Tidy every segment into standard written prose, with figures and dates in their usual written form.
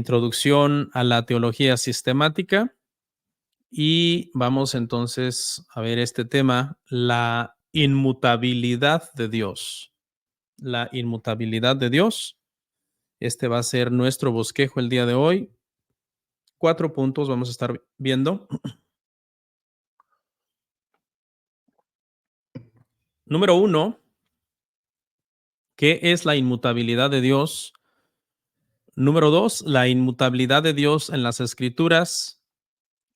Introducción a la teología sistemática y vamos entonces a ver este tema, la inmutabilidad de Dios. La inmutabilidad de Dios. Este va a ser nuestro bosquejo el día de hoy. 4 puntos vamos a estar viendo. Número 1, ¿qué es la inmutabilidad de Dios? Número 2, la inmutabilidad de Dios en las Escrituras.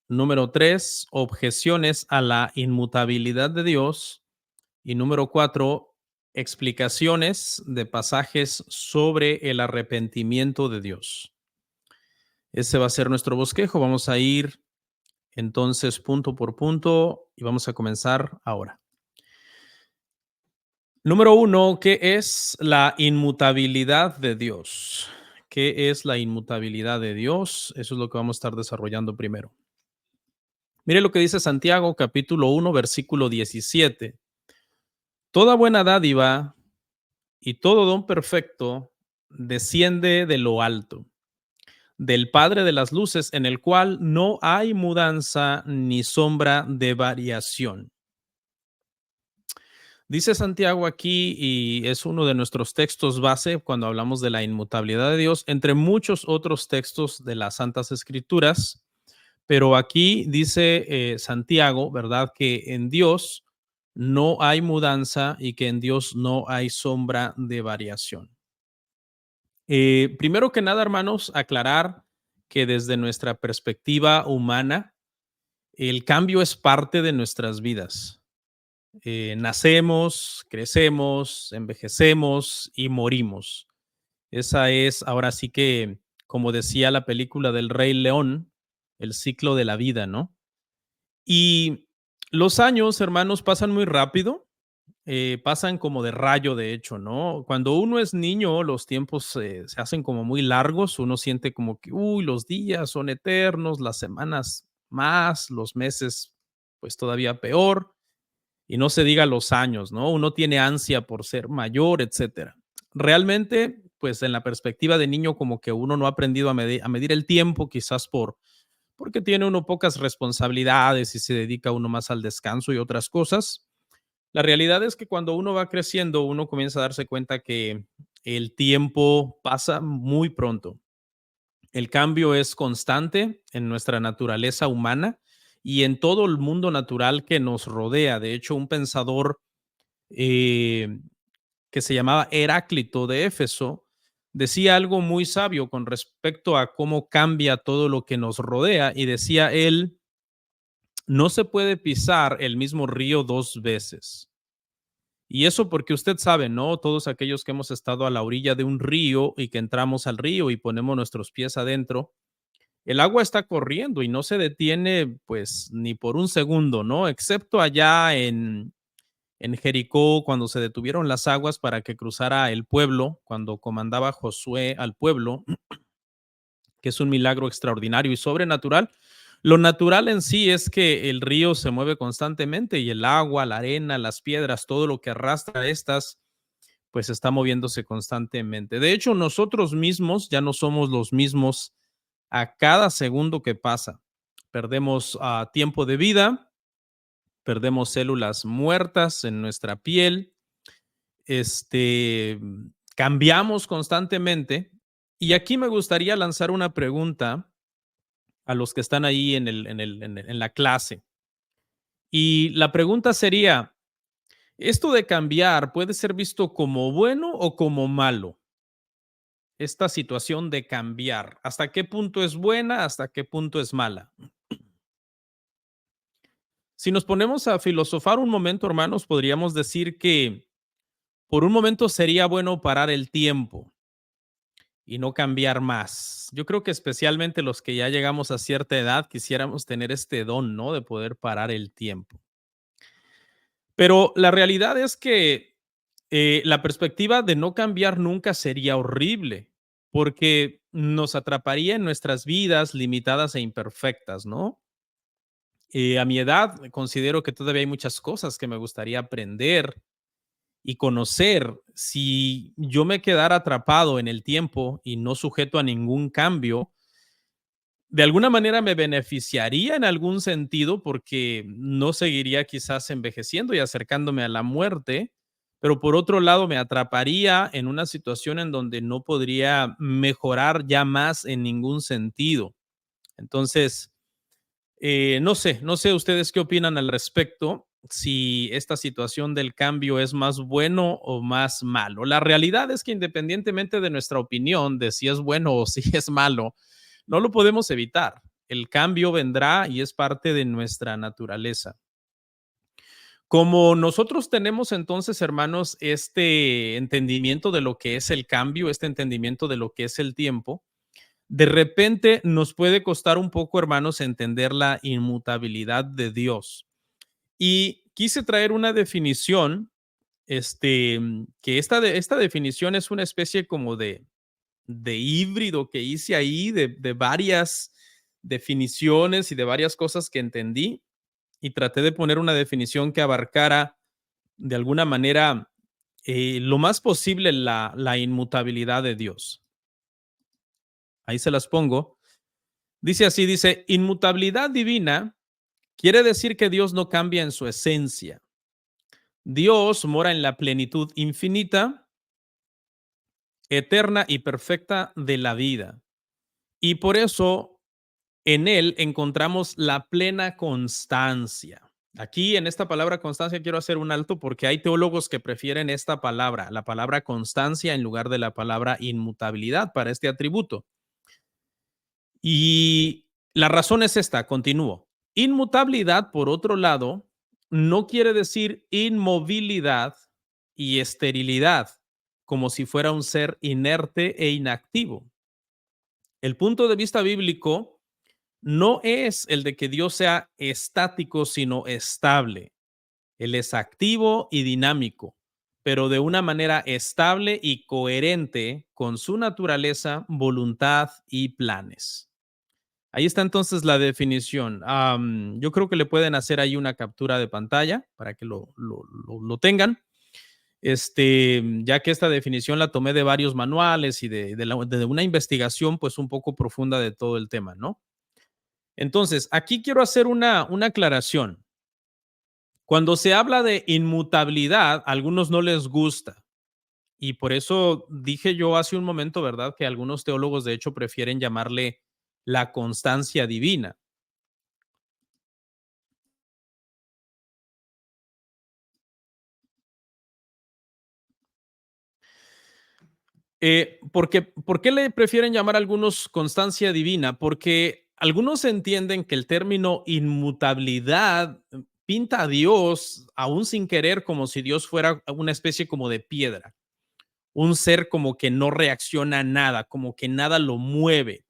Número 3, objeciones a la inmutabilidad de Dios. Y número 4, explicaciones de pasajes sobre el arrepentimiento de Dios. Ese va a ser nuestro bosquejo. Vamos a ir entonces punto por punto y vamos a comenzar ahora. Número 1, ¿qué es la inmutabilidad de Dios? ¿Qué es la inmutabilidad de Dios? Eso es lo que vamos a estar desarrollando primero. Mire lo que dice Santiago, capítulo 1, versículo 17. Toda buena dádiva y todo don perfecto desciende de lo alto, del Padre de las luces, en el cual no hay mudanza ni sombra de variación. Dice Santiago aquí, y es uno de nuestros textos base cuando hablamos de la inmutabilidad de Dios, entre muchos otros textos de las Santas Escrituras, pero aquí dice Santiago, ¿verdad? Que en Dios no hay mudanza y que en Dios no hay sombra de variación. Primero que nada, hermanos, aclarar que desde nuestra perspectiva humana, el cambio es parte de nuestras vidas. Nacemos, crecemos, envejecemos y morimos. Esa es, ahora sí que, como decía la película del Rey León, el ciclo de la vida, ¿no? Y los años, hermanos, pasan muy rápido, pasan como de rayo, de hecho, ¿no? Cuando uno es niño, los tiempos se hacen como muy largos, uno siente como que, uy, los días son eternos, las semanas más, los meses, pues todavía peor, y no se diga los años, ¿no? Uno tiene ansia por ser mayor, etcétera. Realmente, pues en la perspectiva de niño, como que uno no ha aprendido a medir el tiempo, quizás porque tiene uno pocas responsabilidades y se dedica uno más al descanso y otras cosas. La realidad es que cuando uno va creciendo, uno comienza a darse cuenta que el tiempo pasa muy pronto. El cambio es constante en nuestra naturaleza humana y en todo el mundo natural que nos rodea. De hecho, un pensador eh, que se llamaba Heráclito de Éfeso decía algo muy sabio con respecto a cómo cambia todo lo que nos rodea y decía él, no se puede pisar el mismo río dos veces. Y eso porque usted sabe, ¿no? Todos aquellos que hemos estado a la orilla de un río y que entramos al río y ponemos nuestros pies adentro, el agua está corriendo y no se detiene pues ni por un segundo, ¿no? Excepto allá en Jericó, cuando se detuvieron las aguas para que cruzara el pueblo, cuando comandaba Josué al pueblo, que es un milagro extraordinario y sobrenatural. Lo natural en sí es que el río se mueve constantemente y el agua, la arena, las piedras, todo lo que arrastra estas, pues está moviéndose constantemente. De hecho, nosotros mismos ya no somos los mismos a cada segundo que pasa. Perdemos tiempo de vida, perdemos células muertas en nuestra piel, este, cambiamos constantemente. Y aquí me gustaría lanzar una pregunta a los que están ahí en la clase. Y la pregunta sería, ¿esto de cambiar puede ser visto como bueno o como malo? Esta situación de cambiar, ¿hasta qué punto es buena? ¿Hasta qué punto es mala? Si nos ponemos a filosofar un momento, hermanos, podríamos decir que por un momento sería bueno parar el tiempo y no cambiar más. Yo creo que especialmente los que ya llegamos a cierta edad quisiéramos tener este don, ¿no? De poder parar el tiempo. Pero la realidad es que la perspectiva de no cambiar nunca sería horrible, porque nos atraparía en nuestras vidas limitadas e imperfectas, ¿no? A mi edad considero que todavía hay muchas cosas que me gustaría aprender y conocer. Si yo me quedara atrapado en el tiempo y no sujeto a ningún cambio, De alguna manera me beneficiaría en algún sentido porque no seguiría quizás envejeciendo y acercándome a la muerte, pero por otro lado me atraparía en una situación en donde no podría mejorar ya más en ningún sentido. Entonces, no sé ustedes qué opinan al respecto, si esta situación del cambio es más bueno o más malo. La realidad es que independientemente de nuestra opinión de si es bueno o si es malo, no lo podemos evitar. El cambio vendrá y es parte de nuestra naturaleza. Como nosotros tenemos entonces, hermanos, este entendimiento de lo que es el cambio, este entendimiento de lo que es el tiempo, de repente nos puede costar un poco, hermanos, entender la inmutabilidad de Dios. Y quise traer una definición, que esta definición es una especie como de híbrido que hice ahí, de varias definiciones y de varias cosas que entendí, y traté de poner una definición que abarcara de alguna manera lo más posible la inmutabilidad de Dios. Ahí se las pongo. Dice así, dice, inmutabilidad divina quiere decir que Dios no cambia en su esencia. Dios mora en la plenitud infinita, eterna y perfecta de la vida. Y por eso en Él encontramos la plena constancia. Aquí en esta palabra constancia quiero hacer un alto porque hay teólogos que prefieren esta palabra, la palabra constancia en lugar de la palabra inmutabilidad para este atributo. Y la razón es esta, continúo. Inmutabilidad, por otro lado, no quiere decir inmovilidad y esterilidad, como si fuera un ser inerte e inactivo. El punto de vista bíblico no es el de que Dios sea estático, sino estable. Él es activo y dinámico, pero de una manera estable y coherente con su naturaleza, voluntad y planes. Ahí está entonces la definición. Yo creo que le pueden hacer ahí una captura de pantalla para que lo tengan. Ya que esta definición la tomé de varios manuales y de una investigación pues un poco profunda de todo el tema, ¿no? Entonces, aquí quiero hacer una aclaración. Cuando se habla de inmutabilidad, a algunos no les gusta. Y por eso dije yo hace un momento, ¿verdad? Que algunos teólogos de hecho prefieren llamarle la constancia divina. ¿Por qué le prefieren llamar a algunos constancia divina? Porque algunos entienden que el término inmutabilidad pinta a Dios, aún sin querer, como si Dios fuera una especie como de piedra, un ser como que no reacciona a nada, como que nada lo mueve.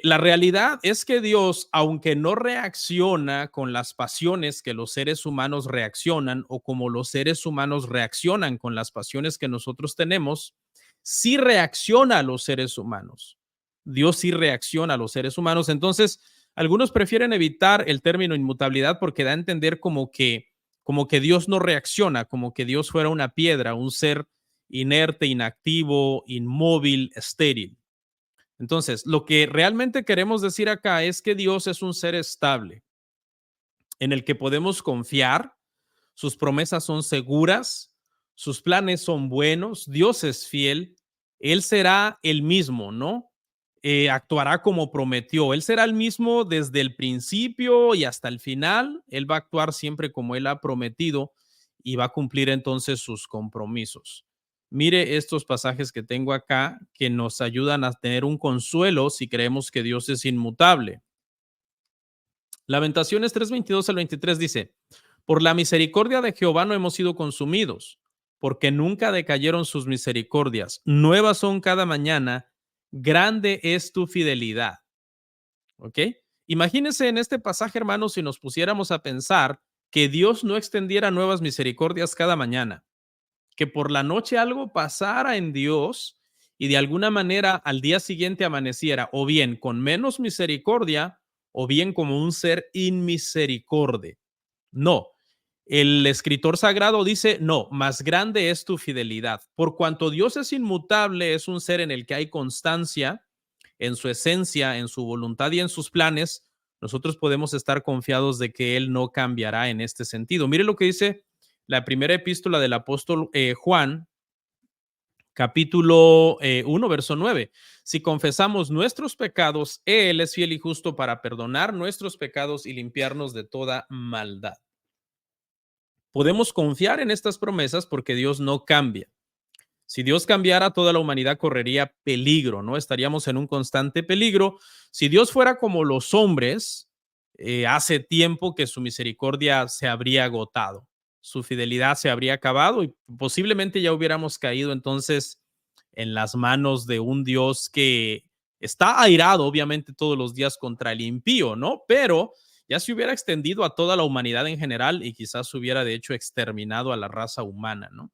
La realidad es que Dios, aunque no reacciona con las pasiones que los seres humanos reaccionan o como los seres humanos reaccionan con las pasiones que nosotros tenemos, sí reacciona a los seres humanos. Dios sí reacciona a los seres humanos. Entonces, algunos prefieren evitar el término inmutabilidad porque da a entender como que Dios no reacciona, como que Dios fuera una piedra, un ser inerte, inactivo, inmóvil, estéril. Entonces, lo que realmente queremos decir acá es que Dios es un ser estable en el que podemos confiar, sus promesas son seguras, sus planes son buenos, Dios es fiel, Él será el mismo, ¿no? Actuará como prometió, Él será el mismo desde el principio y hasta el final, Él va a actuar siempre como Él ha prometido y va a cumplir entonces sus compromisos. Mire estos pasajes que tengo acá que nos ayudan a tener un consuelo si creemos que Dios es inmutable. Lamentaciones 3:22 al 23 dice, por la misericordia de Jehová no hemos sido consumidos, porque nunca decayeron sus misericordias. Nuevas son cada mañana, grande es tu fidelidad. ¿Ok? Imagínense en este pasaje, hermanos, si nos pusiéramos a pensar que Dios no extendiera nuevas misericordias cada mañana, que por la noche algo pasara en Dios y de alguna manera al día siguiente amaneciera o bien con menos misericordia o bien como un ser inmisericordia. No, el escritor sagrado dice, no, más grande es tu fidelidad. Por cuanto Dios es inmutable, es un ser en el que hay constancia, en su esencia, en su voluntad y en sus planes, nosotros podemos estar confiados de que Él no cambiará en este sentido. Mire lo que dice la primera epístola del apóstol Juan, capítulo 1, verso 9. Si confesamos nuestros pecados, Él es fiel y justo para perdonar nuestros pecados y limpiarnos de toda maldad. Podemos confiar en estas promesas porque Dios no cambia. Si Dios cambiara, toda la humanidad correría peligro, ¿no? Estaríamos en un constante peligro. Si Dios fuera como los hombres, hace tiempo que su misericordia se habría agotado, su fidelidad se habría acabado y posiblemente ya hubiéramos caído entonces en las manos de un Dios que está airado, obviamente, todos los días contra el impío, ¿no? Pero ya se hubiera extendido a toda la humanidad en general y quizás hubiera, de hecho, exterminado a la raza humana, ¿no?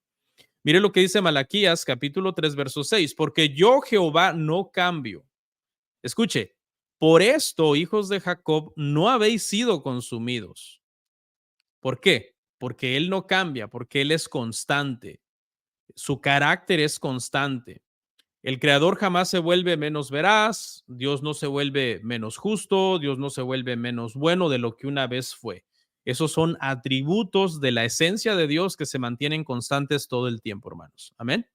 Mire lo que dice Malaquías, capítulo 3, verso 6, porque yo, Jehová, no cambio. Escuche, por esto, hijos de Jacob, no habéis sido consumidos. ¿Por qué? Porque Él no cambia, porque Él es constante. Su carácter es constante. El creador jamás se vuelve menos veraz, Dios no se vuelve menos justo, Dios no se vuelve menos bueno de lo que una vez fue. Esos son atributos de la esencia de Dios que se mantienen constantes todo el tiempo, hermanos. Amén.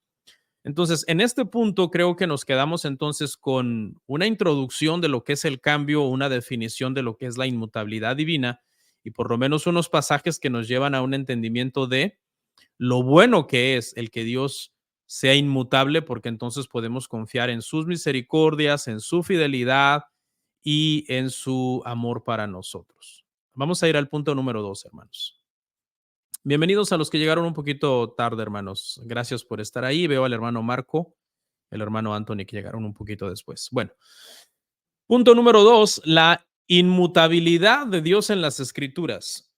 Entonces, en este punto creo que nos quedamos entonces con una introducción de lo que es el cambio, una definición de lo que es la inmutabilidad divina y por lo menos unos pasajes que nos llevan a un entendimiento de lo bueno que es el que Dios sea inmutable, porque entonces podemos confiar en sus misericordias, en su fidelidad y en su amor para nosotros. Vamos a ir al punto número 2, hermanos. Bienvenidos a los que llegaron un poquito tarde, hermanos. Gracias por estar ahí. Veo al hermano Marco, el hermano Anthony, que llegaron un poquito después. Bueno, punto número 2, la inmutabilidad de Dios en las Escrituras.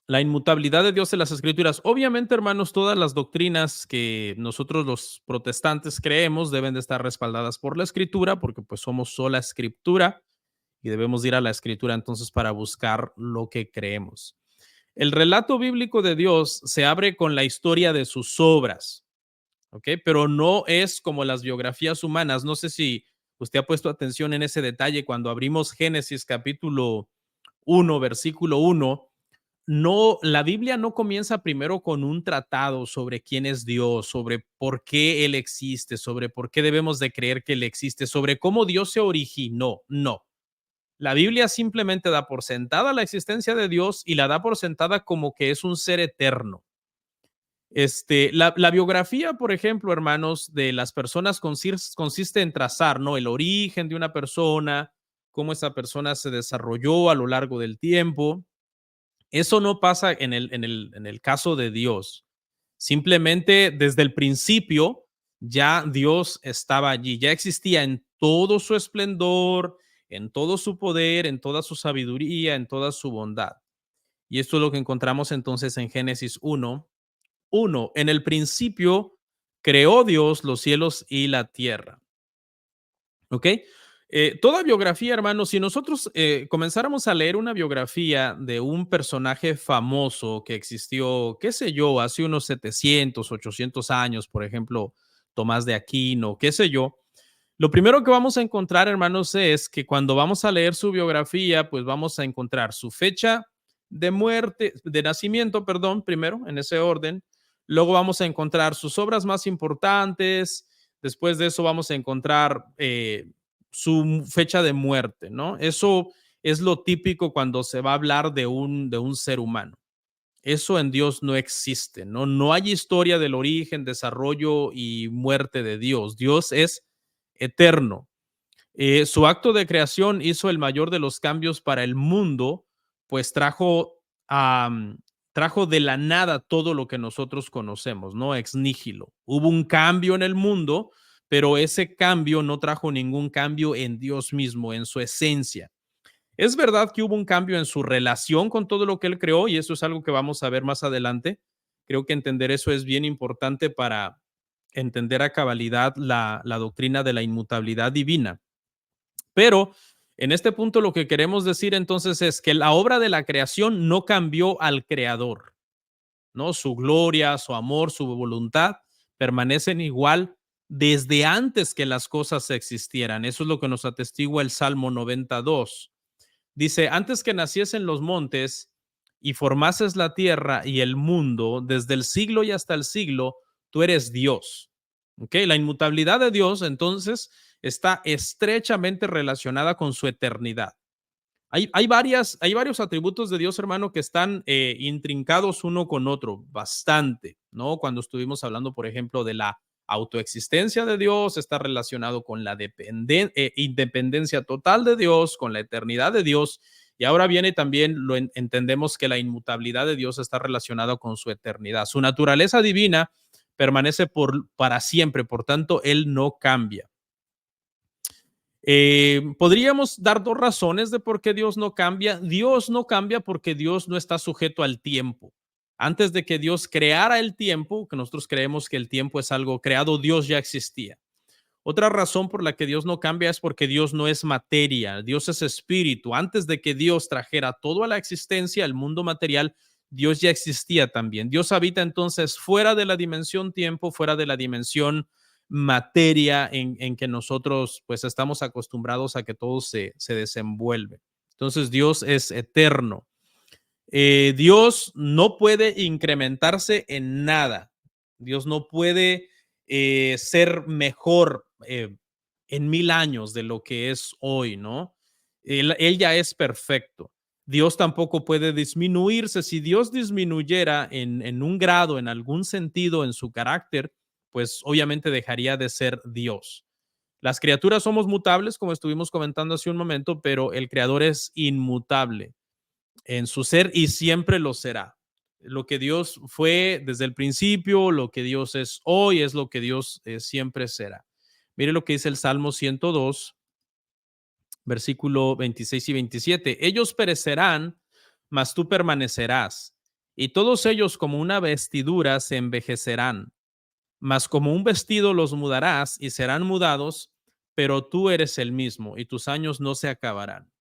La inmutabilidad de Dios en las Escrituras. Obviamente, hermanos, todas las doctrinas que nosotros los protestantes creemos deben de estar respaldadas por la Escritura, porque pues somos sola Escritura y debemos ir a la Escritura entonces para buscar lo que creemos. El relato bíblico de Dios se abre con la historia de sus obras, ¿ok? Pero no es como las biografías humanas. No sé si usted ha puesto atención en ese detalle cuando abrimos Génesis capítulo 1, versículo 1. No, la Biblia no comienza primero con un tratado sobre quién es Dios, sobre por qué Él existe, sobre por qué debemos de creer que Él existe, sobre cómo Dios se originó. No. La Biblia simplemente da por sentada la existencia de Dios y la da por sentada como que es un ser eterno. La biografía, por ejemplo, hermanos, de las personas consiste en trazar, ¿no? El origen de una persona, cómo esa persona se desarrolló a lo largo del tiempo. Eso no pasa en el caso de Dios. Simplemente desde el principio ya Dios estaba allí, ya existía en todo su esplendor, en todo su poder, en toda su sabiduría, en toda su bondad. Y esto es lo que encontramos entonces en Génesis 1:1. En el principio creó Dios los cielos y la tierra. ¿Ok? Toda biografía, hermanos, si nosotros comenzáramos a leer una biografía de un personaje famoso que existió, qué sé yo, hace unos 700, 800 años, por ejemplo, Tomás de Aquino, qué sé yo, lo primero que vamos a encontrar, hermanos, es que cuando vamos a leer su biografía, pues vamos a encontrar su fecha de muerte, de nacimiento, perdón, primero, en ese orden. Luego vamos a encontrar sus obras más importantes. Después de eso vamos a encontrar su fecha de muerte, ¿no? Eso es lo típico cuando se va a hablar de un ser humano. Eso en Dios no existe, ¿no? No hay historia del origen, desarrollo y muerte de Dios. Dios es eterno. Su acto de creación hizo el mayor de los cambios para el mundo, pues trajo de la nada todo lo que nosotros conocemos, ¿no? Ex nihilo. Hubo un cambio en el mundo, pero ese cambio no trajo ningún cambio en Dios mismo, en su esencia. Es verdad que hubo un cambio en su relación con todo lo que él creó y eso es algo que vamos a ver más adelante. Creo que entender eso es bien importante para entender a cabalidad la doctrina de la inmutabilidad divina. Pero en este punto lo que queremos decir entonces es que la obra de la creación no cambió al creador, ¿no? Su gloria, su amor, su voluntad permanecen igual desde antes que las cosas existieran. Eso es lo que nos atestigua el Salmo 92. Dice, antes que naciesen los montes y formases la tierra y el mundo, desde el siglo y hasta el siglo, tú eres Dios. ¿Ok? La inmutabilidad de Dios, entonces, está estrechamente relacionada con su eternidad. Hay varios atributos de Dios, hermano, que están intrincados uno con otro, bastante, ¿no? Cuando estuvimos hablando, por ejemplo, de la autoexistencia de Dios, está relacionado con la independencia total de Dios, con la eternidad de Dios, y ahora viene también, entendemos que la inmutabilidad de Dios está relacionada con su eternidad. Su naturaleza divina permanece para siempre, por tanto, Él no cambia. Podríamos dar dos razones de por qué Dios no cambia. Dios no cambia porque Dios no está sujeto al tiempo. Antes de que Dios creara el tiempo, que nosotros creemos que el tiempo es algo creado, Dios ya existía. Otra razón por la que Dios no cambia es porque Dios no es materia, Dios es espíritu. Antes de que Dios trajera todo a la existencia, el mundo material, Dios ya existía también. Dios habita entonces fuera de la dimensión tiempo, fuera de la dimensión materia en que nosotros pues estamos acostumbrados a que todo se desenvuelve. Entonces Dios es eterno. Dios no puede incrementarse en nada. Dios no puede ser mejor en 1000 años de lo que es hoy, ¿no? Él ya es perfecto. Dios tampoco puede disminuirse. Si Dios disminuyera en un grado, en algún sentido, en su carácter, pues obviamente dejaría de ser Dios. Las criaturas somos mutables, como estuvimos comentando hace un momento, pero el Creador es inmutable en su ser y siempre lo será. Lo que Dios fue desde el principio, lo que Dios es hoy, es lo que Dios siempre será. Mire lo que dice el Salmo 102, versículo 26 y 27. Ellos perecerán, mas tú permanecerás, y todos ellos como una vestidura se envejecerán, mas como un vestido los mudarás y serán mudados, pero tú eres el mismo y tus años no se acabarán.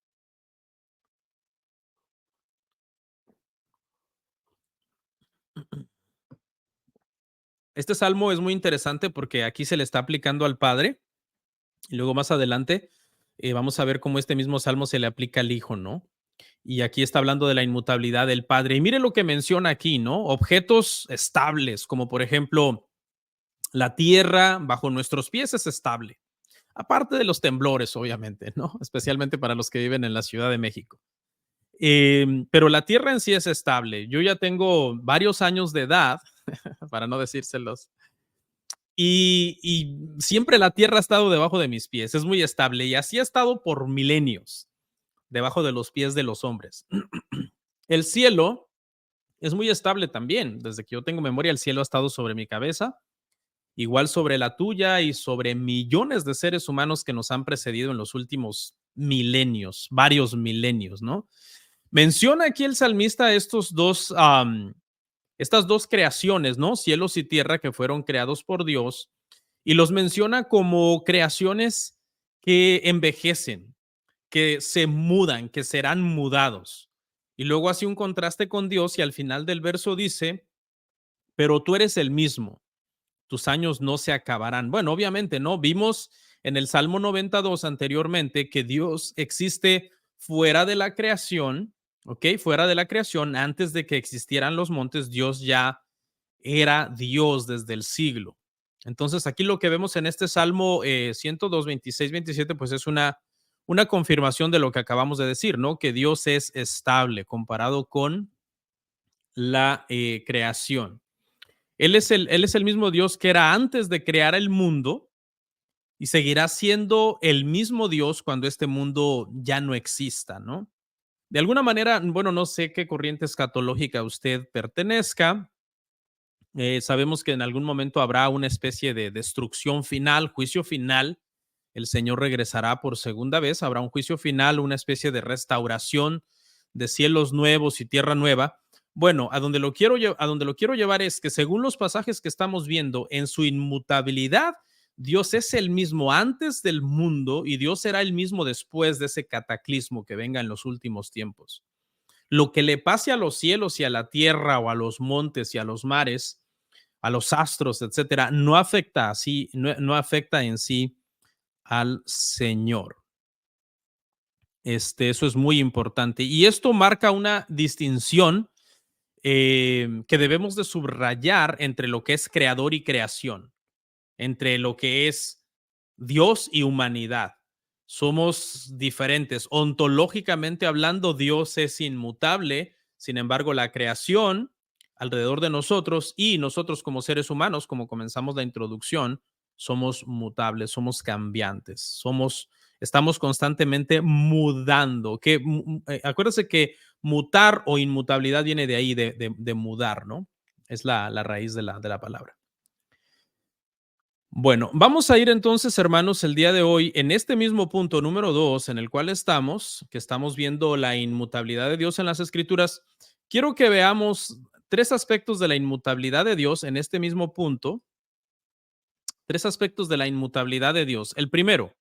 Este salmo es muy interesante porque aquí se le está aplicando al Padre y luego más adelante vamos a ver cómo este mismo salmo se le aplica al Hijo, ¿no? Y aquí está hablando de la inmutabilidad del Padre. Y mire lo que menciona aquí, ¿no? Objetos estables, como por ejemplo la tierra bajo nuestros pies es estable. Aparte de los temblores, obviamente, ¿no? Especialmente para los que viven en la Ciudad de México. Pero la tierra en sí es estable. Yo ya tengo varios años de edad, para no decírselos, y siempre la tierra ha estado debajo de mis pies, es muy estable y así ha estado por milenios, debajo de los pies de los hombres. El cielo es muy estable también, desde que yo tengo memoria el cielo ha estado sobre mi cabeza, igual sobre la tuya y sobre millones de seres humanos que nos han precedido en los últimos milenios, varios milenios, ¿no? Menciona aquí el salmista estas dos creaciones, ¿no? Cielos y tierra que fueron creados por Dios y los menciona como creaciones que envejecen, que se mudan, que serán mudados. Y luego hace un contraste con Dios y al final del verso dice, pero tú eres el mismo, tus años no se acabarán. Bueno, obviamente, ¿no? Vimos en el Salmo 92 anteriormente que Dios existe fuera de la creación, ¿ok? Fuera de la creación, antes de que existieran los montes, Dios ya era Dios desde el siglo. Entonces, aquí lo que vemos en este Salmo 102, 26, 27, pues es una confirmación de lo que acabamos de decir, ¿no? Que Dios es estable comparado con la creación. Él es el mismo Dios que era antes de crear el mundo y seguirá siendo el mismo Dios cuando este mundo ya no exista, ¿no? De alguna manera, bueno, no sé qué corriente escatológica usted pertenezca. Sabemos que en algún momento habrá una especie de destrucción final, juicio final. El Señor regresará por segunda vez. Habrá un juicio final, una especie de restauración de cielos nuevos y tierra nueva. Bueno, a donde lo quiero llevar es que según los pasajes que estamos viendo, en su inmutabilidad, Dios es el mismo antes del mundo y Dios será el mismo después de ese cataclismo que venga en los últimos tiempos. Lo que le pase a los cielos y a la tierra o a los montes y a los mares, a los astros, etcétera, no afecta así, no afecta en sí al Señor. Eso es muy importante. Y esto marca una distinción que debemos de subrayar entre lo que es creador y creación, entre lo que es Dios y humanidad. Somos diferentes. Ontológicamente hablando, Dios es inmutable. Sin embargo, la creación alrededor de nosotros y nosotros como seres humanos, como comenzamos la introducción, somos mutables, somos cambiantes, estamos constantemente mudando. Acuérdense que mutar o inmutabilidad viene de ahí, de mudar, ¿no? Es la raíz de la palabra. Bueno, vamos a ir entonces, hermanos, el día de hoy en este mismo punto número 2 en el cual estamos, que estamos viendo la inmutabilidad de Dios en las Escrituras. Quiero que veamos tres aspectos de la inmutabilidad de Dios en este mismo punto, tres aspectos de la inmutabilidad de Dios. El primero,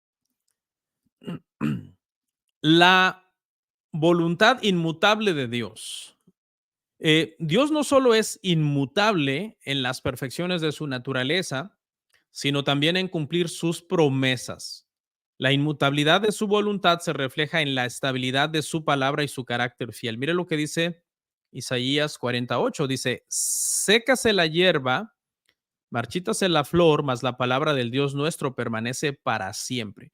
la voluntad inmutable de Dios. Dios no solo es inmutable en las perfecciones de su naturaleza, sino también en cumplir sus promesas. La inmutabilidad de su voluntad se refleja en la estabilidad de su palabra y su carácter fiel. Mire lo que dice Isaías 48, dice, sécase la hierba, marchítase la flor, mas la palabra del Dios nuestro permanece para siempre.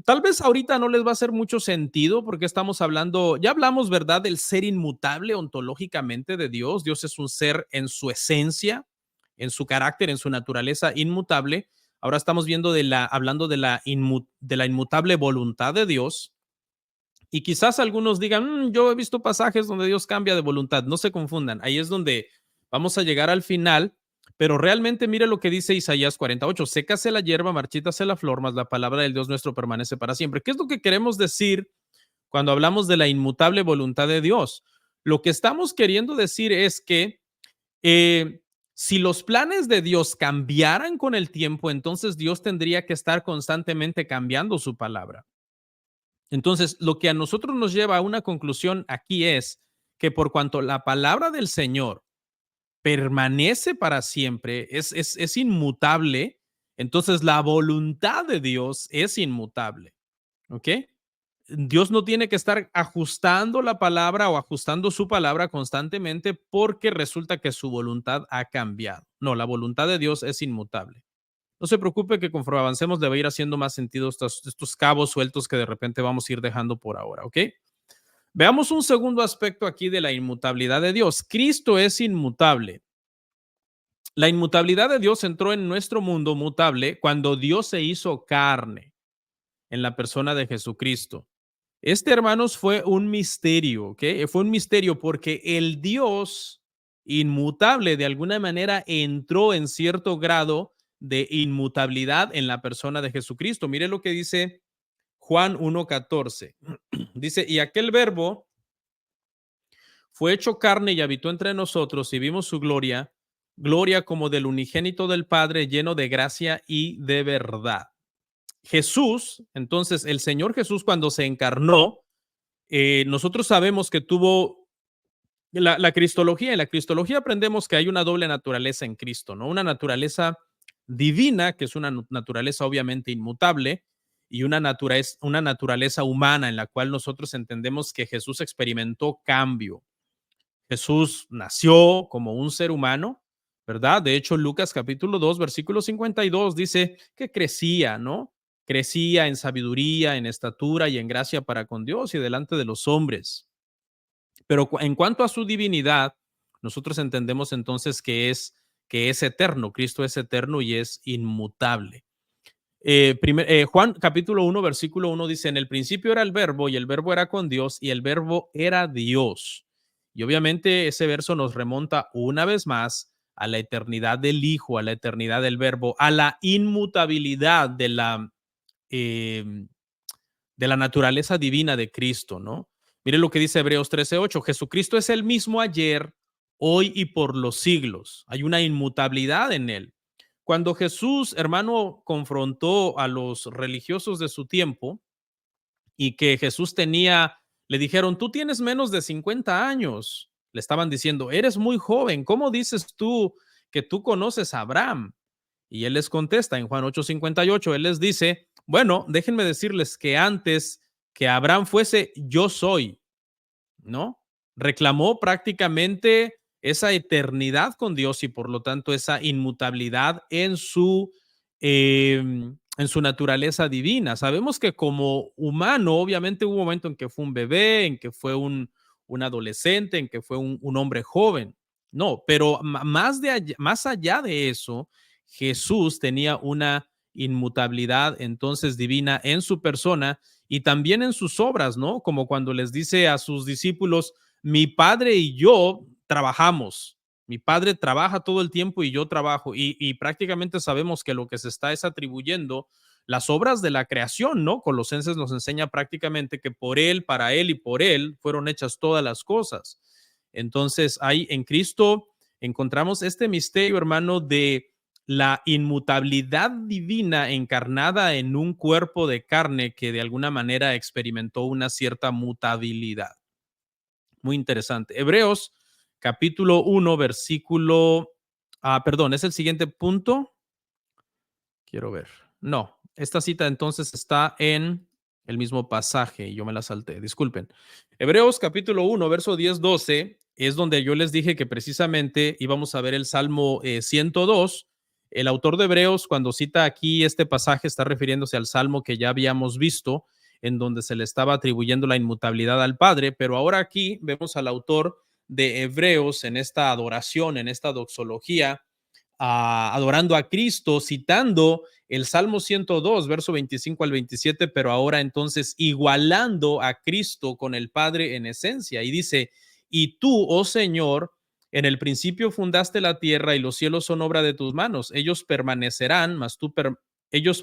Tal vez ahorita no les va a hacer mucho sentido porque estamos hablando, ya hablamos, ¿verdad?, del ser inmutable ontológicamente de Dios. Dios es un ser en su esencia, en su carácter, en su naturaleza inmutable. Ahora estamos viendo hablando de la inmutable voluntad de Dios. Y quizás algunos digan, yo he visto pasajes donde Dios cambia de voluntad. No se confundan. Ahí es donde vamos a llegar al final. Pero realmente mire lo que dice Isaías 48, sécase la hierba, marchítase la flor, mas la palabra del Dios nuestro permanece para siempre. ¿Qué es lo que queremos decir cuando hablamos de la inmutable voluntad de Dios? Lo que estamos queriendo decir es que si los planes de Dios cambiaran con el tiempo, entonces Dios tendría que estar constantemente cambiando su palabra. Entonces, lo que a nosotros nos lleva a una conclusión aquí es que por cuanto la palabra del Señor permanece para siempre, es inmutable, entonces la voluntad de Dios es inmutable, ¿ok? Dios no tiene que estar ajustando la palabra o ajustando su palabra constantemente porque resulta que su voluntad ha cambiado. No, la voluntad de Dios es inmutable. No se preocupe que conforme avancemos le va a ir haciendo más sentido estos cabos sueltos que de repente vamos a ir dejando por ahora, ¿ok? Veamos un segundo aspecto aquí de la inmutabilidad de Dios. Cristo es inmutable. La inmutabilidad de Dios entró en nuestro mundo mutable cuando Dios se hizo carne en la persona de Jesucristo. Hermanos, fue un misterio, ¿ok? Fue un misterio porque el Dios inmutable de alguna manera entró en cierto grado de inmutabilidad en la persona de Jesucristo. Mire lo que dice Juan 1:14. Dice, y aquel verbo fue hecho carne y habitó entre nosotros y vimos su gloria, gloria como del unigénito del Padre, lleno de gracia y de verdad. Jesús, entonces el Señor Jesús cuando se encarnó, nosotros sabemos que tuvo la cristología. En la cristología aprendemos que hay una doble naturaleza en Cristo, ¿no? Una naturaleza divina, que es una naturaleza obviamente inmutable, y una naturaleza humana en la cual nosotros entendemos que Jesús experimentó cambio. Jesús nació como un ser humano, ¿verdad? De hecho, Lucas capítulo 2, versículo 52 dice que crecía, ¿no? Crecía en sabiduría, en estatura y en gracia para con Dios y delante de los hombres. Pero en cuanto a su divinidad, nosotros entendemos entonces que es eterno. Cristo es eterno y es inmutable. Juan capítulo 1, versículo 1 dice, en el principio era el verbo y el verbo era con Dios y el verbo era Dios. Y obviamente ese verso nos remonta una vez más a la eternidad del Hijo, a la eternidad del verbo, a la inmutabilidad eh, de la naturaleza divina de Cristo, ¿no? Mire lo que dice Hebreos 13:8, Jesucristo es el mismo ayer, hoy y por los siglos. Hay una inmutabilidad en él. Cuando Jesús, hermano, confrontó a los religiosos de su tiempo y que Jesús le dijeron, tú tienes menos de 50 años. Le estaban diciendo, eres muy joven, ¿cómo dices tú que tú conoces a Abraham. Y él les contesta en Juan 8:58, él les dice, bueno, déjenme decirles que antes que Abraham fuese, yo soy, ¿no? Reclamó prácticamente esa eternidad con Dios y por lo tanto esa inmutabilidad en su naturaleza divina. Sabemos que como humano, obviamente hubo un momento en que fue un bebé, en que fue un adolescente, en que fue un hombre joven. No, pero más allá de eso, Jesús tenía una inmutabilidad entonces divina en su persona y también en sus obras, ¿no? Como cuando les dice a sus discípulos, mi padre y yo trabajamos, mi padre trabaja todo el tiempo y yo trabajo, y prácticamente sabemos que lo que se está es atribuyendo las obras de la creación, ¿no? Colosenses nos enseña prácticamente que por él, para él y por él fueron hechas todas las cosas. Entonces, ahí en Cristo encontramos este misterio, hermano, de la inmutabilidad divina encarnada en un cuerpo de carne que de alguna manera experimentó una cierta mutabilidad. Muy interesante. Hebreos capítulo 1, versículo, perdón, es el siguiente punto. Quiero ver. No, esta cita entonces está en el mismo pasaje y yo me la salté, disculpen. Hebreos capítulo 1, verso 10-12 es donde yo les dije que precisamente íbamos a ver el Salmo 102. El autor de Hebreos, cuando cita aquí este pasaje, está refiriéndose al Salmo que ya habíamos visto, en donde se le estaba atribuyendo la inmutabilidad al Padre, pero ahora aquí vemos al autor de Hebreos en esta adoración, en esta doxología, adorando a Cristo, citando el Salmo 102, verso 25 al 27, pero ahora entonces igualando a Cristo con el Padre en esencia. Y dice, y tú, oh Señor, en el principio fundaste la tierra y los cielos son obra de tus manos. Ellos permanecerán, mas tú, ellos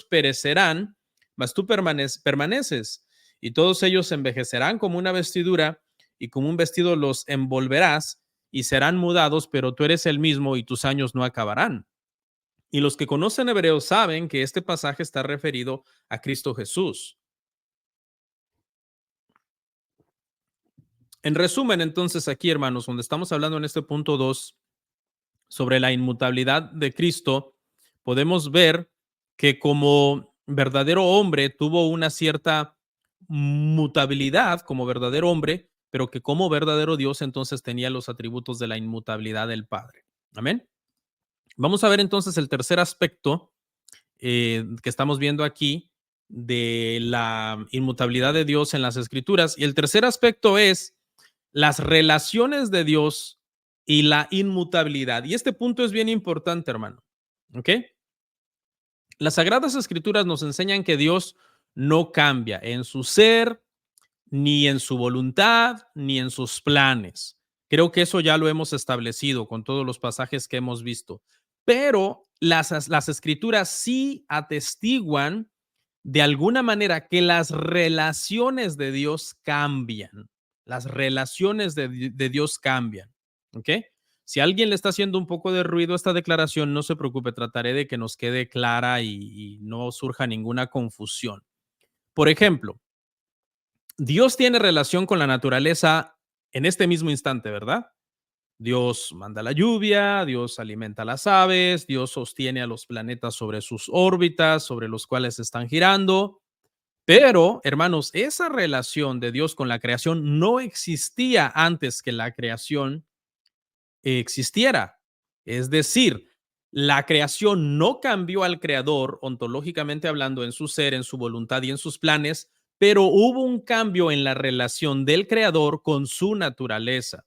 perecerán, mas tú permaneces. Y todos ellos envejecerán como una vestidura y como un vestido los envolverás y serán mudados, pero tú eres el mismo y tus años no acabarán. Y los que conocen hebreo saben que este pasaje está referido a Cristo Jesús. En resumen, entonces aquí, hermanos, donde estamos hablando en este punto 2 sobre la inmutabilidad de Cristo, podemos ver que como verdadero hombre tuvo una cierta mutabilidad como verdadero hombre, pero que como verdadero Dios entonces tenía los atributos de la inmutabilidad del Padre. Amén. Vamos a ver entonces el tercer aspecto que estamos viendo aquí de la inmutabilidad de Dios en las Escrituras. Y el tercer aspecto es las relaciones de Dios y la inmutabilidad. Y este punto es bien importante, hermano. ¿Ok? Las Sagradas Escrituras nos enseñan que Dios no cambia en su ser, ni en su voluntad, ni en sus planes. Creo que eso ya lo hemos establecido con todos los pasajes que hemos visto. Pero las escrituras sí atestiguan de alguna manera que las relaciones de Dios cambian. Las relaciones de Dios cambian. ¿Ok? Si a alguien le está haciendo un poco de ruido esta declaración, no se preocupe, trataré de que nos quede clara y no surja ninguna confusión. Por ejemplo, Dios tiene relación con la naturaleza en este mismo instante, ¿verdad? Dios manda la lluvia, Dios alimenta a las aves, Dios sostiene a los planetas sobre sus órbitas, sobre los cuales están girando. Pero, hermanos, esa relación de Dios con la creación no existía antes que la creación existiera. Es decir, la creación no cambió al creador, ontológicamente hablando, en su ser, en su voluntad y en sus planes, pero hubo un cambio en la relación del creador con su naturaleza.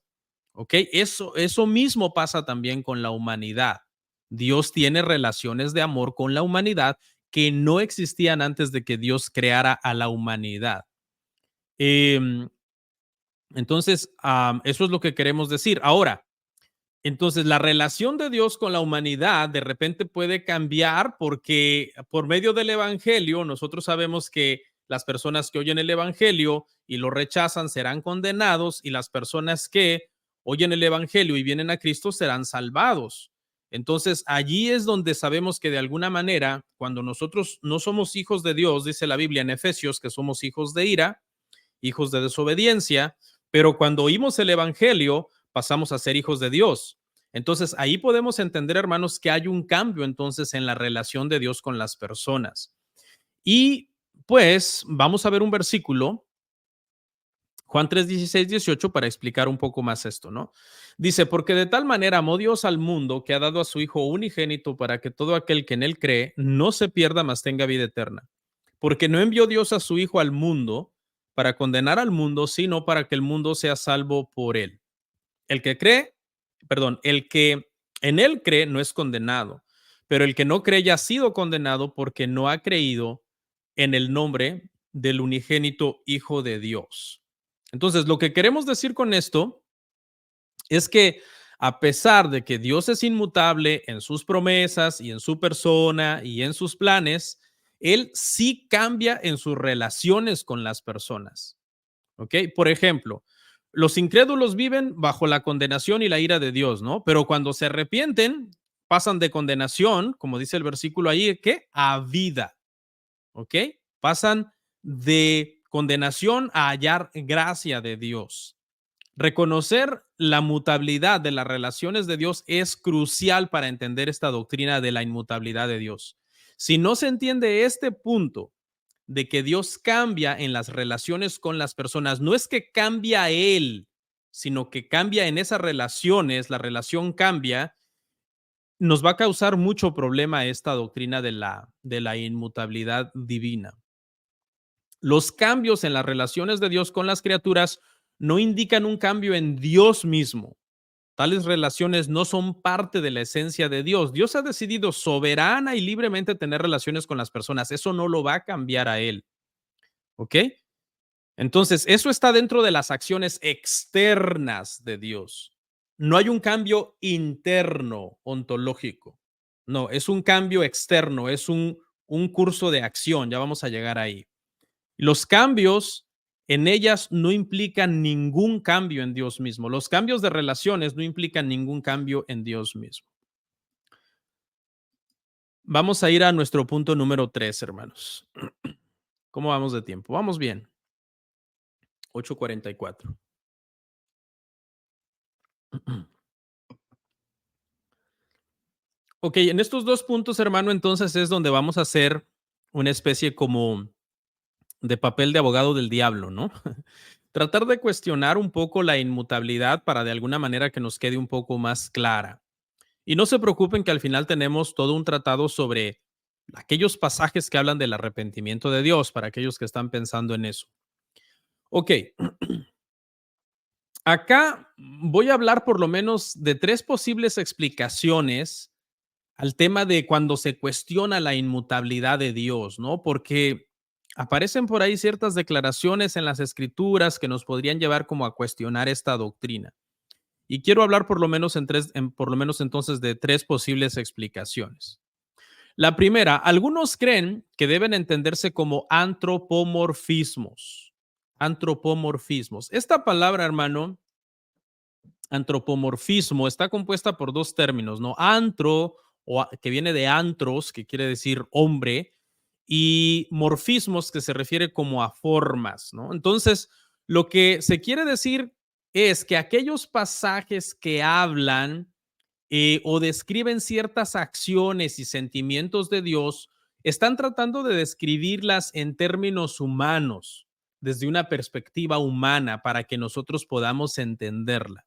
¿Ok? Eso mismo pasa también con la humanidad. Dios tiene relaciones de amor con la humanidad que no existían antes de que Dios creara a la humanidad. Em, entonces, eso es lo que queremos decir. Ahora, entonces, la relación de Dios con la humanidad de repente puede cambiar porque por medio del Evangelio nosotros sabemos que las personas que oyen el Evangelio y lo rechazan serán condenados y las personas que oyen el Evangelio y vienen a Cristo serán salvados. Entonces, allí es donde sabemos que de alguna manera, cuando nosotros no somos hijos de Dios, dice la Biblia en Efesios que somos hijos de ira, hijos de desobediencia, pero cuando oímos el Evangelio pasamos a ser hijos de Dios. Entonces, ahí podemos entender, hermanos, que hay un cambio entonces en la relación de Dios con las personas. Y pues vamos a ver un versículo, Juan 3, 16, 18, para explicar un poco más esto, ¿no? Dice, porque de tal manera amó Dios al mundo que ha dado a su Hijo unigénito para que todo aquel que en él cree no se pierda, mas tenga vida eterna. Porque no envió Dios a su Hijo al mundo para condenar al mundo, sino para que el mundo sea salvo por él. El que cree, perdón, el que en él cree no es condenado, pero el que no cree ya ha sido condenado porque no ha creído en el nombre del unigénito Hijo de Dios. Entonces, lo que queremos decir con esto es que a pesar de que Dios es inmutable en sus promesas y en su persona y en sus planes, Él sí cambia en sus relaciones con las personas. ¿Ok? Por ejemplo, los incrédulos viven bajo la condenación y la ira de Dios, ¿no? Pero cuando se arrepienten, pasan de condenación, como dice el versículo ahí, ¿qué? A vida, ¿ok? Pasan de condenación a hallar gracia de Dios. Reconocer la mutabilidad de las relaciones de Dios es crucial para entender esta doctrina de la inmutabilidad de Dios. Si no se entiende este punto, de que Dios cambia en las relaciones con las personas, no es que cambia Él, sino que cambia en esas relaciones, la relación cambia, nos va a causar mucho problema esta doctrina de la inmutabilidad divina. Los cambios en las relaciones de Dios con las criaturas no indican un cambio en Dios mismo. Tales relaciones no son parte de la esencia de Dios. Dios ha decidido soberana y libremente tener relaciones con las personas. Eso no lo va a cambiar a Él. ¿Ok? Entonces, eso está dentro de las acciones externas de Dios. No hay un cambio interno ontológico. No, es un cambio externo, es un curso de acción. Ya vamos a llegar ahí. Los cambios en ellas no implican ningún cambio en Dios mismo. Los cambios de relaciones no implican ningún cambio en Dios mismo. Vamos a ir a nuestro punto número 3, hermanos. ¿Cómo vamos de tiempo? Vamos bien. 8:44. Ok, en estos dos puntos, hermano, entonces es donde vamos a hacer una especie como de papel de abogado del diablo, ¿no? Tratar de cuestionar un poco la inmutabilidad para de alguna manera que nos quede un poco más clara. Y no se preocupen que al final tenemos todo un tratado sobre aquellos pasajes que hablan del arrepentimiento de Dios, para aquellos que están pensando en eso. Ok, acá voy a hablar por lo menos de tres posibles explicaciones al tema de cuando se cuestiona la inmutabilidad de Dios, ¿no? Porque aparecen por ahí ciertas declaraciones en las escrituras que nos podrían llevar como a cuestionar esta doctrina. Y quiero hablar por lo menos por lo menos entonces de tres posibles explicaciones. La primera, algunos creen que deben entenderse como antropomorfismos. Antropomorfismos. Esta palabra, hermano, antropomorfismo está compuesta por dos términos, ¿no? Antro, que viene de antros, que quiere decir hombre, y morfismos, que se refiere como a formas, ¿no? Entonces, lo que se quiere decir es que aquellos pasajes que hablan o describen ciertas acciones y sentimientos de Dios, están tratando de describirlas en términos humanos, desde una perspectiva humana, para que nosotros podamos entenderla.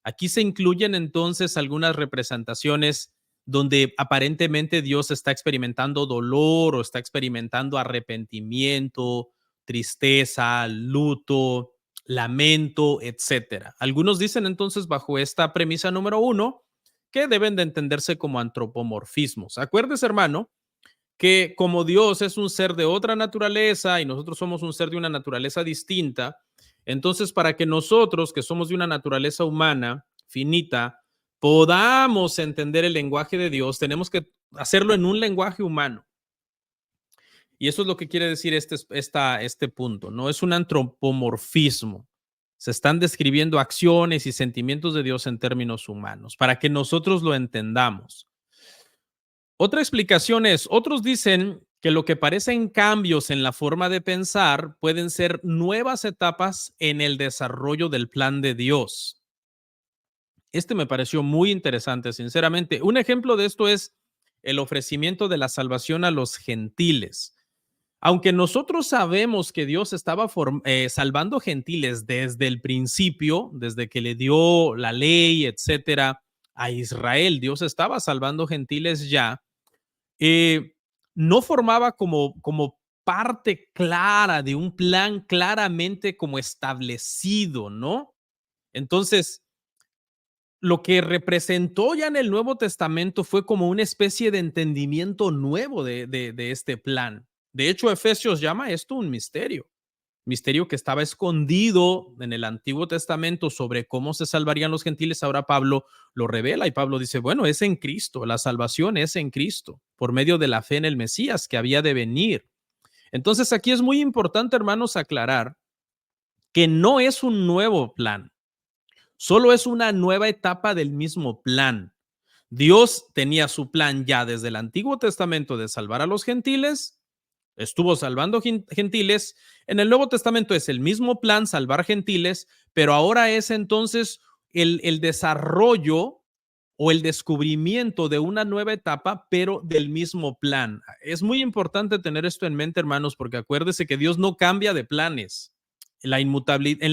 Aquí se incluyen entonces algunas representaciones donde aparentemente Dios está experimentando dolor o está experimentando arrepentimiento, tristeza, luto, lamento, etcétera. Algunos dicen entonces bajo esta premisa número uno que deben de entenderse como antropomorfismos. Acuérdese, hermano, que como Dios es un ser de otra naturaleza y nosotros somos un ser de una naturaleza distinta, entonces para que nosotros, que somos de una naturaleza humana finita, podamos entender el lenguaje de Dios, tenemos que hacerlo en un lenguaje humano. Y eso es lo que quiere decir este punto, ¿no? Es un antropomorfismo. Se están describiendo acciones y sentimientos de Dios en términos humanos, para que nosotros lo entendamos. Otra explicación es, otros dicen que lo que parecen cambios en la forma de pensar pueden ser nuevas etapas en el desarrollo del plan de Dios. Este me pareció muy interesante, sinceramente. Un ejemplo de esto es el ofrecimiento de la salvación a los gentiles. Aunque nosotros sabemos que Dios estaba salvando gentiles desde el principio, desde que le dio la ley, etcétera, a Israel, Dios estaba salvando gentiles ya, eh, no formaba como parte clara de un plan claramente como establecido, ¿no? Entonces, lo que representó ya en el Nuevo Testamento fue como una especie de entendimiento nuevo de este plan. De hecho, Efesios llama esto un misterio que estaba escondido en el Antiguo Testamento sobre cómo se salvarían los gentiles. Ahora Pablo lo revela y Pablo dice, bueno, es en Cristo, la salvación es en Cristo, por medio de la fe en el Mesías que había de venir. Entonces aquí es muy importante, hermanos, aclarar que no es un nuevo plan, solo es una nueva etapa del mismo plan. Dios tenía su plan ya desde el Antiguo Testamento de salvar a los gentiles, estuvo salvando gentiles. En el Nuevo Testamento es el mismo plan, salvar gentiles, pero ahora es entonces el desarrollo o el descubrimiento de una nueva etapa, pero del mismo plan. Es muy importante tener esto en mente, hermanos, porque acuérdese que Dios no cambia de planes. En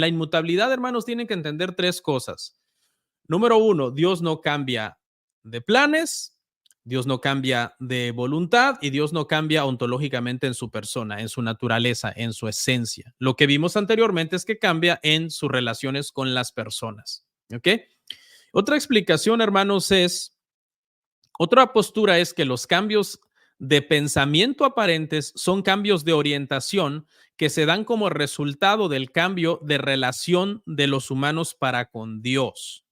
la inmutabilidad, hermanos, tienen que entender tres cosas. Número uno, Dios no cambia de planes, Dios no cambia de voluntad y Dios no cambia ontológicamente en su persona, en su naturaleza, en su esencia. Lo que vimos anteriormente es que cambia en sus relaciones con las personas. ¿Ok? Otra explicación, hermanos, otra postura es que los cambios de pensamiento aparentes son cambios de orientación que se dan como resultado del cambio de relación de los humanos para con Dios.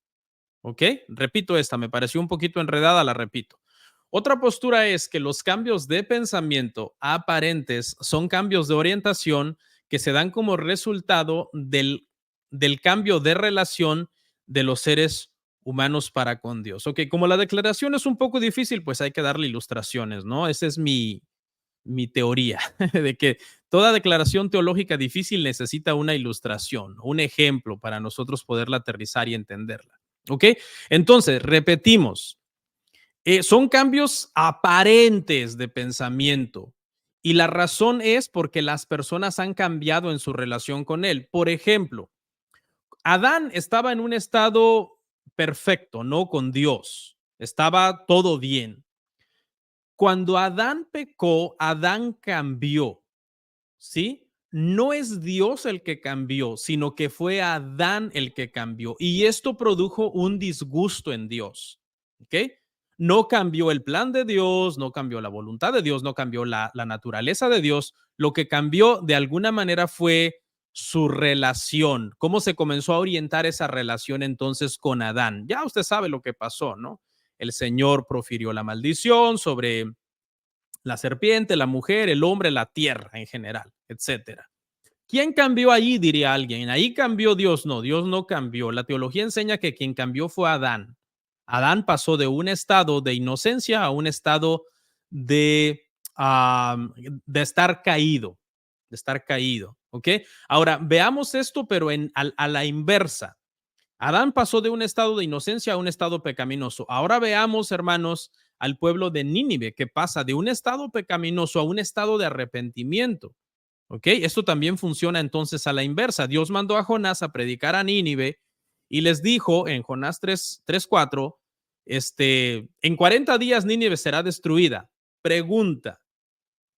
¿Ok? Repito esta, me pareció un poquito enredada, la repito. Otra postura es que los cambios de pensamiento aparentes son cambios de orientación que se dan como resultado del cambio de relación de los seres humanos para con Dios. Ok, como la declaración es un poco difícil, pues hay que darle ilustraciones, ¿no? Esa es mi teoría, de que toda declaración teológica difícil necesita una ilustración, un ejemplo para nosotros poderla aterrizar y entenderla. ¿Ok? Entonces, repetimos, son cambios aparentes de pensamiento y la razón es porque las personas han cambiado en su relación con él. Por ejemplo, Adán estaba en un estado perfecto, ¿no? Con Dios. Estaba todo bien. Cuando Adán pecó, Adán cambió, ¿sí? No es Dios el que cambió, sino que fue Adán el que cambió. Y esto produjo un disgusto en Dios, ¿ok? No cambió el plan de Dios, no cambió la voluntad de Dios, no cambió la naturaleza de Dios. Lo que cambió de alguna manera fue su relación, cómo se comenzó a orientar esa relación entonces con Adán. Ya usted sabe lo que pasó, ¿no? El Señor profirió la maldición sobre la serpiente, la mujer, el hombre, la tierra en general, etcétera. ¿Quién cambió ahí? Diría alguien. Ahí cambió Dios. No, Dios no cambió. La teología enseña que quien cambió fue Adán. Adán pasó de un estado de inocencia a un estado de, de estar caído, de estar caído. ¿Ok? Ahora, veamos esto, pero a la inversa. Adán pasó de un estado de inocencia a un estado pecaminoso. Ahora veamos, hermanos, al pueblo de Nínive, que pasa de un estado pecaminoso a un estado de arrepentimiento. ¿Ok? Esto también funciona entonces a la inversa. Dios mandó a Jonás a predicar a Nínive y les dijo en Jonás 3:4, en 40 días Nínive será destruida. Pregunta,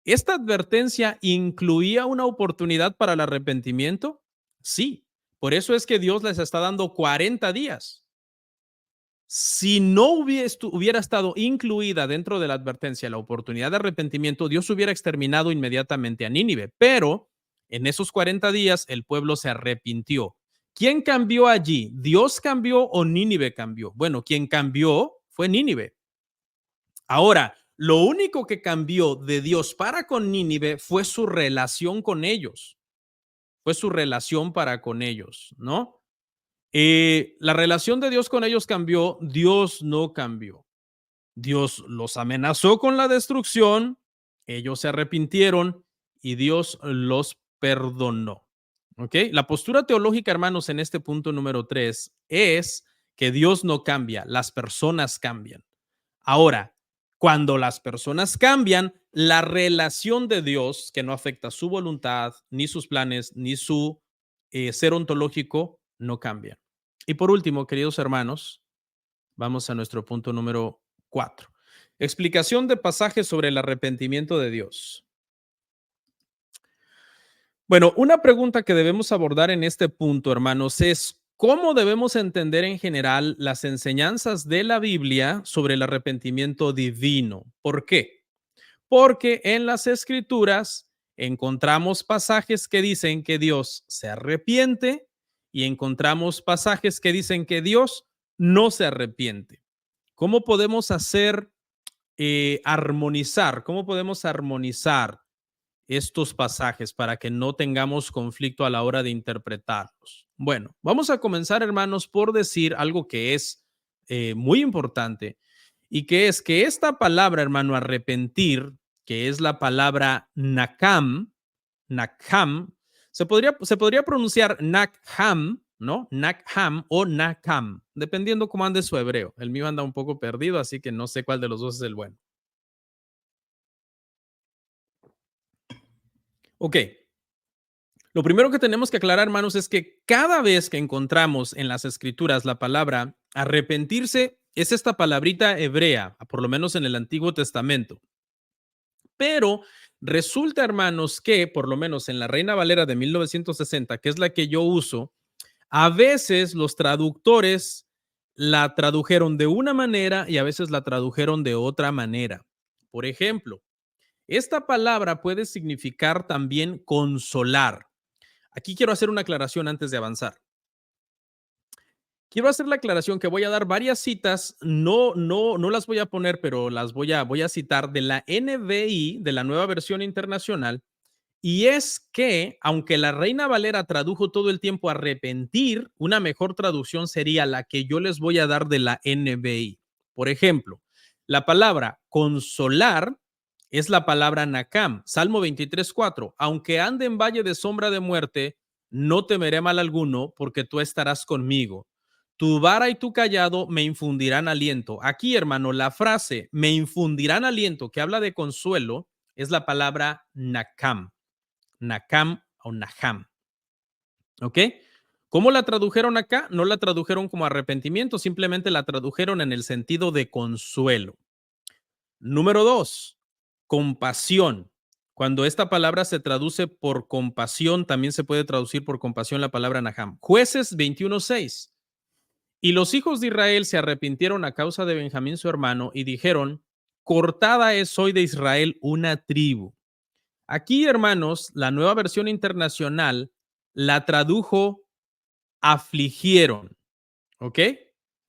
¿esta advertencia incluía una oportunidad para el arrepentimiento? Sí, por eso es que Dios les está dando 40 días. Si no hubiera estado incluida dentro de la advertencia la oportunidad de arrepentimiento, Dios hubiera exterminado inmediatamente a Nínive, pero en esos 40 días el pueblo se arrepintió. ¿Quién cambió allí? ¿Dios cambió o Nínive cambió? Bueno, quien cambió fue Nínive. Ahora, lo único que cambió de Dios para con Nínive fue su relación con ellos, fue su relación para con ellos, ¿no? La relación de Dios con ellos cambió, Dios no cambió. Dios los amenazó con la destrucción, ellos se arrepintieron y Dios los perdonó. ¿Ok? La postura teológica, hermanos, en este punto número 3 es que Dios no cambia, las personas cambian. Ahora, cuando las personas cambian, la relación de Dios, que no afecta su voluntad, ni sus planes, ni su ser ontológico, no cambia. Y por último, queridos hermanos, vamos a nuestro punto número 4. Explicación de pasajes sobre el arrepentimiento de Dios. Bueno, una pregunta que debemos abordar en este punto, hermanos, es cómo debemos entender en general las enseñanzas de la Biblia sobre el arrepentimiento divino. ¿Por qué? Porque en las escrituras encontramos pasajes que dicen que Dios se arrepiente y encontramos pasajes que dicen que Dios no se arrepiente. ¿Cómo podemos hacer armonizar? ¿Cómo podemos armonizar estos pasajes para que no tengamos conflicto a la hora de interpretarlos? Bueno, vamos a comenzar, hermanos, por decir algo que es muy importante y que es que esta palabra, hermano, arrepentir, que es la palabra nakam, nakam, se podría pronunciar nakham, ¿no? Nakham o nakam, dependiendo cómo ande su hebreo. El mío anda un poco perdido, así que no sé cuál de los dos es el bueno. Ok, lo primero que tenemos que aclarar, hermanos, es que cada vez que encontramos en las escrituras la palabra arrepentirse, es esta palabrita hebrea, por lo menos en el Antiguo Testamento. Pero resulta, hermanos, que por lo menos en la Reina Valera de 1960, que es la que yo uso, a veces los traductores la tradujeron de una manera y a veces la tradujeron de otra manera. Por ejemplo, esta palabra puede significar también consolar. Aquí quiero hacer una aclaración antes de avanzar. Quiero hacer la aclaración que voy a dar varias citas, no las voy a poner, pero voy a citar de la NBI, de la Nueva Versión Internacional, y es que, aunque la Reina Valera tradujo todo el tiempo arrepentir, una mejor traducción sería la que yo les voy a dar de la NBI. Por ejemplo, la palabra consolar es la palabra nakam, Salmo 23:4. Aunque ande en valle de sombra de muerte, no temeré mal alguno, porque tú estarás conmigo. Tu vara y tu callado me infundirán aliento. Aquí, hermano, la frase me infundirán aliento, que habla de consuelo, es la palabra nakam. Nakam o Naham. ¿Ok? ¿Cómo la tradujeron acá? No la tradujeron como arrepentimiento, simplemente la tradujeron en el sentido de consuelo. Número 2, compasión. Cuando esta palabra se traduce por compasión, también se puede traducir por compasión la palabra Naham. Jueces 21:6. Y los hijos de Israel se arrepintieron a causa de Benjamín su hermano y dijeron, cortada es hoy de Israel una tribu. Aquí, hermanos, la Nueva Versión Internacional la tradujo afligieron, ¿ok?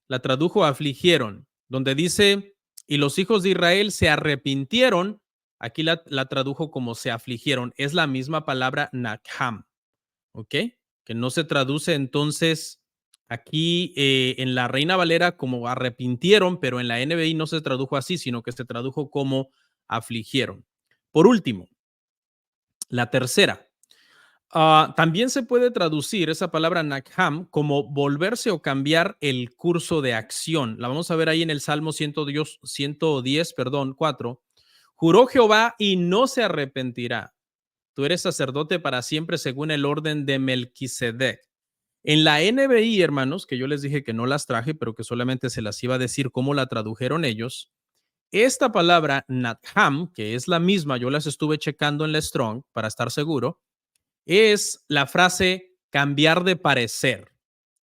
La tradujo afligieron, donde dice, y los hijos de Israel se arrepintieron, aquí la tradujo como se afligieron. Es la misma palabra nakham, ¿ok? Que no se traduce entonces aquí en la Reina Valera como arrepintieron, pero en la NBI no se tradujo así, sino que se tradujo como afligieron. Por último, la tercera, también se puede traducir esa palabra nakham como volverse o cambiar el curso de acción. La vamos a ver ahí en el Salmo 110, perdón, 4. Juró Jehová y no se arrepentirá. Tú eres sacerdote para siempre según el orden de Melquisedec. En la NBI, hermanos, que yo les dije que no las traje, pero que solamente se las iba a decir cómo la tradujeron ellos, esta palabra nakham, que es la misma, yo las estuve checando en la Strong para estar seguro, es la frase cambiar de parecer,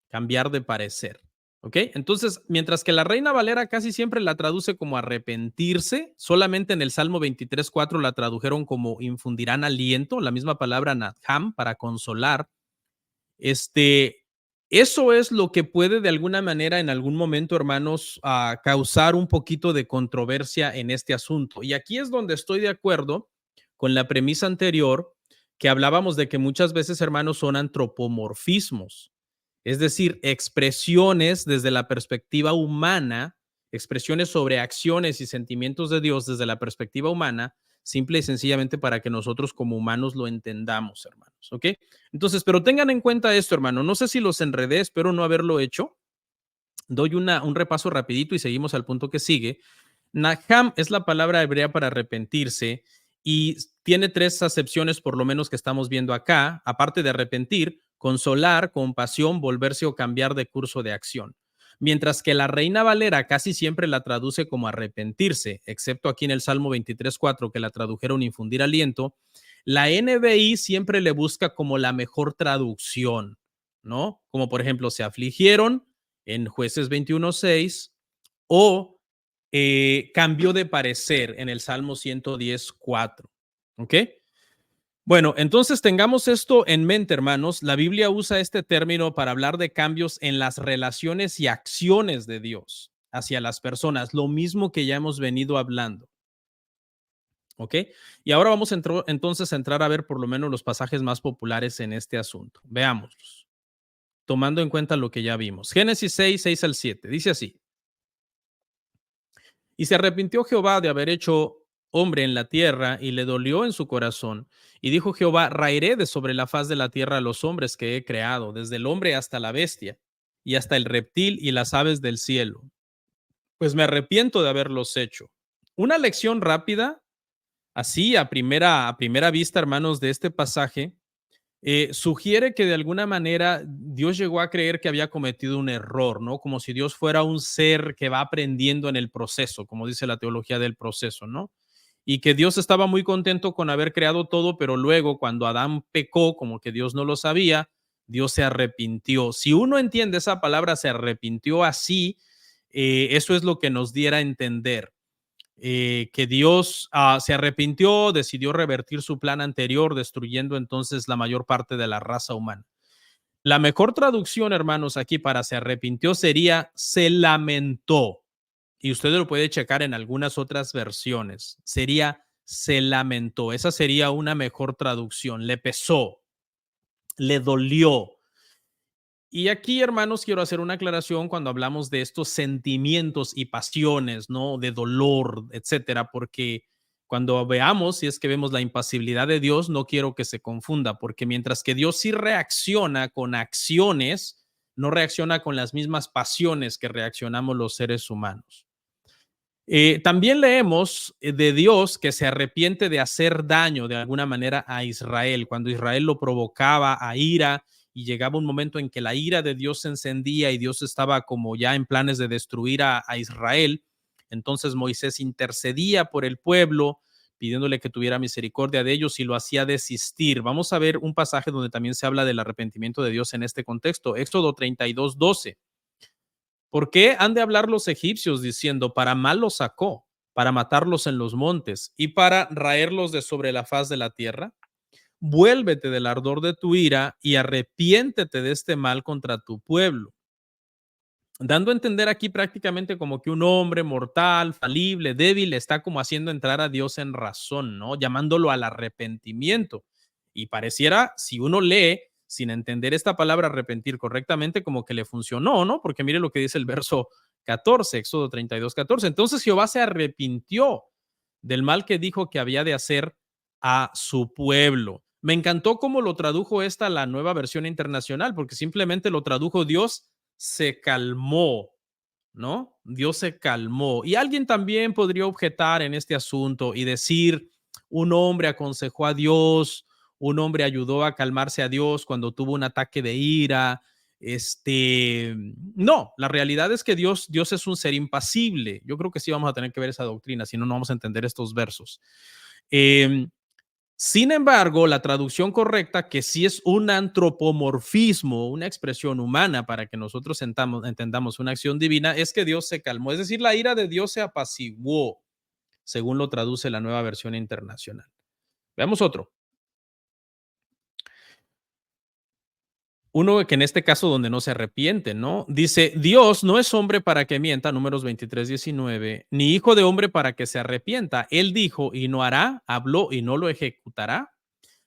cambiar de parecer. ¿Ok? Entonces, mientras que la Reina Valera casi siempre la traduce como arrepentirse, solamente en el Salmo 23:4 la tradujeron como infundirán aliento, la misma palabra natham para consolar. Eso es lo que puede de alguna manera en algún momento, hermanos, causar un poquito de controversia en este asunto. Y aquí es donde estoy de acuerdo con la premisa anterior que hablábamos de que muchas veces, hermanos, son antropomorfismos, es decir, expresiones desde la perspectiva humana, expresiones sobre acciones y sentimientos de Dios desde la perspectiva humana, simple y sencillamente para que nosotros como humanos lo entendamos, hermanos, ¿ok? Entonces, pero tengan en cuenta esto, hermano, no sé si los enredé, espero no haberlo hecho. Doy un repaso rapidito y seguimos al punto que sigue. Naham es la palabra hebrea para arrepentirse y tiene tres acepciones por lo menos que estamos viendo acá, aparte de arrepentir, consolar, compasión, volverse o cambiar de curso de acción. Mientras que la Reina Valera casi siempre la traduce como arrepentirse, excepto aquí en el Salmo 23:4 que la tradujeron infundir aliento, la NBI siempre le busca como la mejor traducción, ¿no? Como por ejemplo, se afligieron en Jueces 21:6 o cambió de parecer en el Salmo 110:4. ¿Ok? Bueno, entonces tengamos esto en mente, hermanos. La Biblia usa este término para hablar de cambios en las relaciones y acciones de Dios hacia las personas, lo mismo que ya hemos venido hablando. ¿Ok? Y ahora vamos entonces a entrar a ver por lo menos los pasajes más populares en este asunto. Veámoslos, tomando en cuenta lo que ya vimos. Génesis 6:6 al 7. Dice así. Y se arrepintió Jehová de haber hecho hombre en la tierra y le dolió en su corazón. Y dijo Jehová, raeré de sobre la faz de la tierra a los hombres que he creado, desde el hombre hasta la bestia, y hasta el reptil y las aves del cielo. Pues me arrepiento de haberlos hecho. Una lección rápida, así a primera vista, hermanos, de este pasaje, sugiere que de alguna manera Dios llegó a creer que había cometido un error, ¿no? Como si Dios fuera un ser que va aprendiendo en el proceso, como dice la teología del proceso, ¿no? Y que Dios estaba muy contento con haber creado todo, pero luego cuando Adán pecó, como que Dios no lo sabía, Dios se arrepintió. Si uno entiende esa palabra, se arrepintió así, eso es lo que nos diera a entender que Dios se arrepintió, decidió revertir su plan anterior, destruyendo entonces la mayor parte de la raza humana. La mejor traducción, hermanos, aquí para se arrepintió sería se lamentó. Y usted lo puede checar en algunas otras versiones. Sería se lamentó. Esa sería una mejor traducción. Le pesó, le dolió. Y aquí, hermanos, quiero hacer una aclaración cuando hablamos de estos sentimientos y pasiones, ¿no? De dolor, etcétera, porque cuando veamos, si es que vemos la impasibilidad de Dios, no quiero que se confunda, porque mientras que Dios sí reacciona con acciones, no reacciona con las mismas pasiones que reaccionamos los seres humanos. También leemos de Dios que se arrepiente de hacer daño de alguna manera a Israel, cuando Israel lo provocaba a ira y llegaba un momento en que la ira de Dios se encendía y Dios estaba como ya en planes de destruir a Israel. Entonces Moisés intercedía por el pueblo, pidiéndole que tuviera misericordia de ellos y lo hacía desistir. Vamos a ver un pasaje donde también se habla del arrepentimiento de Dios en este contexto. Éxodo 32:12. ¿Por qué han de hablar los egipcios diciendo, para mal los sacó, para matarlos en los montes y para raerlos de sobre la faz de la tierra? Vuélvete del ardor de tu ira y arrepiéntete de este mal contra tu pueblo. Dando a entender aquí prácticamente como que un hombre mortal, falible, débil, está como haciendo entrar a Dios en razón, ¿no? Llamándolo al arrepentimiento. Y pareciera, si uno lee sin entender esta palabra arrepentir correctamente, como que le funcionó, ¿no? Porque mire lo que dice el verso 14, Éxodo 32:14. Entonces Jehová se arrepintió del mal que dijo que había de hacer a su pueblo. Me encantó cómo lo tradujo esta la nueva versión internacional, porque simplemente lo tradujo Dios se calmó, ¿no? Dios se calmó. Y alguien también podría objetar en este asunto y decir, un hombre aconsejó a Dios, un hombre ayudó a calmarse a Dios cuando tuvo un ataque de ira. No, la realidad es que Dios es un ser impasible. Yo creo que sí vamos a tener que ver esa doctrina, si no, no vamos a entender estos versos. Eh, Sin embargo, la traducción correcta, que sí es un antropomorfismo, una expresión humana para que nosotros entendamos una acción divina, es que Dios se calmó. Es decir, la ira de Dios se apaciguó, según lo traduce la nueva versión internacional. Veamos otro. Uno que en este caso donde no se arrepiente, ¿no? Dice, Dios no es hombre para que mienta, números 23:19, ni hijo de hombre para que se arrepienta. Él dijo y no hará, habló y no lo ejecutará.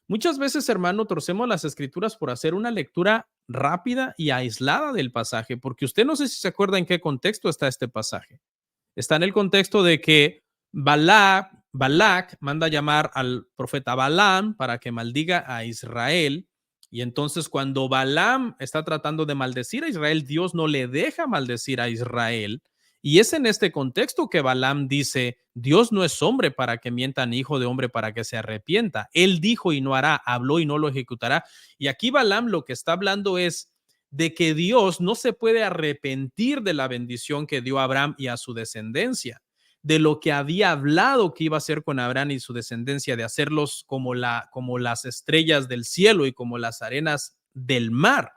Muchas veces, hermano, torcemos las escrituras por hacer una lectura rápida y aislada del pasaje, porque usted no sé si se acuerda en qué contexto está este pasaje. Está en el contexto de que Balak manda llamar al profeta Balaam para que maldiga a Israel Y entonces cuando Balaam está tratando de maldecir a Israel, Dios no le deja maldecir a Israel. Y es en este contexto que Balaam dice, Dios no es hombre para que mienta, ni hijo de hombre para que se arrepienta. Él dijo y no hará, habló y no lo ejecutará. Y aquí Balaam lo que está hablando es de que Dios no se puede arrepentir de la bendición que dio a Abraham y a su descendencia, de lo que había hablado que iba a hacer con Abraham y su descendencia, de hacerlos como las estrellas del cielo y como las arenas del mar.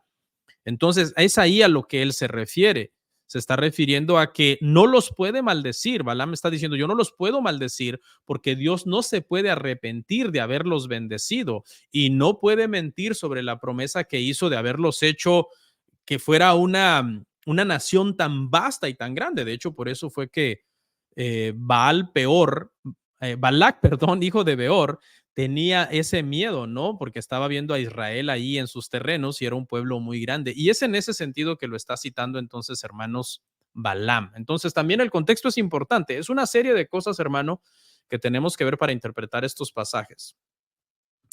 Entonces, es ahí a lo que él se refiere. Se está refiriendo a que no los puede maldecir. Balaam está diciendo, yo no los puedo maldecir porque Dios no se puede arrepentir de haberlos bendecido y no puede mentir sobre la promesa que hizo de haberlos hecho que fuera una nación tan vasta y tan grande. De hecho, por eso fue que Balac, perdón, hijo de Beor, tenía ese miedo, ¿no? Porque estaba viendo a Israel ahí en sus terrenos y era un pueblo muy grande. Y es en ese sentido que lo está citando entonces, hermanos, Balaam. Entonces, también el contexto es importante. Es una serie de cosas, hermano, que tenemos que ver para interpretar estos pasajes.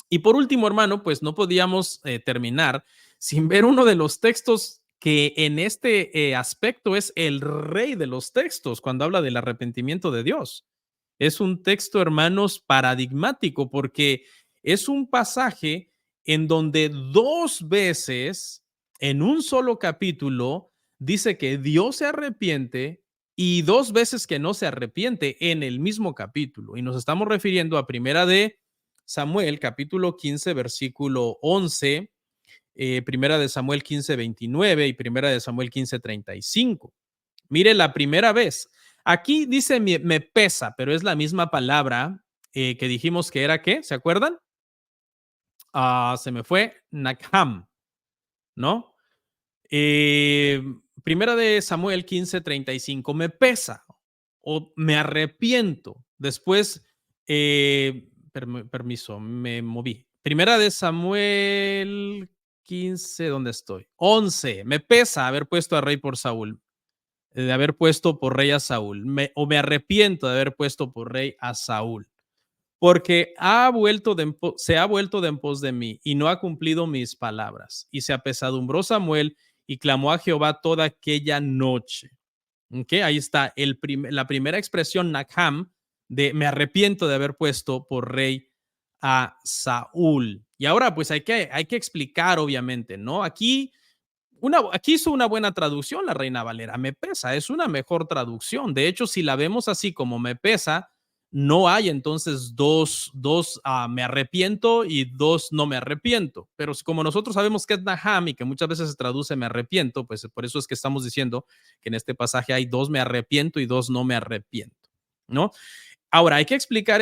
Y por último, hermano, pues no podíamos terminar sin ver uno de los textos que en este aspecto es el rey de los textos cuando habla del arrepentimiento de Dios. Es un texto, hermanos, paradigmático porque es un pasaje en donde dos veces en un solo capítulo dice que Dios se arrepiente y dos veces que no se arrepiente en el mismo capítulo. Y nos estamos refiriendo a primera de Samuel, capítulo 15, versículo 11, primera de Samuel 15, 29 y primera de Samuel 15, 35. Mire la primera vez. Aquí dice me pesa, pero es la misma palabra que dijimos que era ¿qué? ¿Se acuerdan? Se me fue Nakham, ¿no? Eh, primera de Samuel 15:35, me pesa o me arrepiento. Después, permiso, me moví. Primera de Samuel 15, ¿dónde estoy? 11, me pesa haber puesto a rey por Saúl, de haber puesto por rey a Saúl, o me arrepiento de haber puesto por rey a Saúl, porque se ha vuelto de en pos de mí y no ha cumplido mis palabras. Y se apesadumbró Samuel y clamó a Jehová toda aquella noche. ¿Okay? Ahí está la primera expresión, Nakham, de me arrepiento de haber puesto por rey a Saúl. Y ahora pues hay que explicar, obviamente, ¿no? Aquí hizo una buena traducción la Reina Valera, me pesa, es una mejor traducción. De hecho, si la vemos así como me pesa, no hay entonces dos me arrepiento y dos no me arrepiento. Pero como nosotros sabemos que es Naham y que muchas veces se traduce me arrepiento, pues por eso es que estamos diciendo que en este pasaje hay dos me arrepiento y dos no me arrepiento, ¿no? Ahora, hay que explicar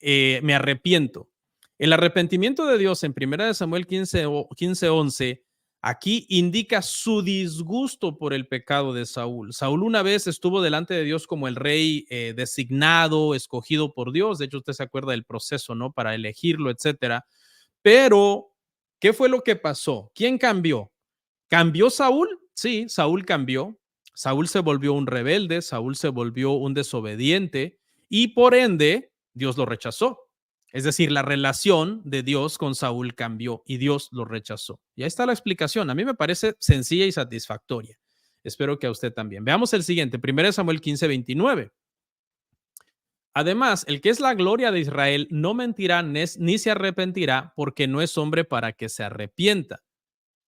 me arrepiento. El arrepentimiento de Dios en 1 Samuel 15:11 aquí indica su disgusto por el pecado de Saúl. Saúl una vez estuvo delante de Dios como el rey designado, escogido por Dios. De hecho, usted se acuerda del proceso, ¿no? Para elegirlo, etcétera. Pero, ¿qué fue lo que pasó? ¿Quién cambió? ¿Cambió Saúl? Sí, Saúl cambió. Saúl se volvió un rebelde, Saúl se volvió un desobediente y por ende Dios lo rechazó. Es decir, la relación de Dios con Saúl cambió y Dios lo rechazó. Y ahí está la explicación. A mí me parece sencilla y satisfactoria. Espero que a usted también. Veamos el siguiente, 1 Samuel 15:29. Además, el que es la gloria de Israel no mentirá ni se arrepentirá porque no es hombre para que se arrepienta.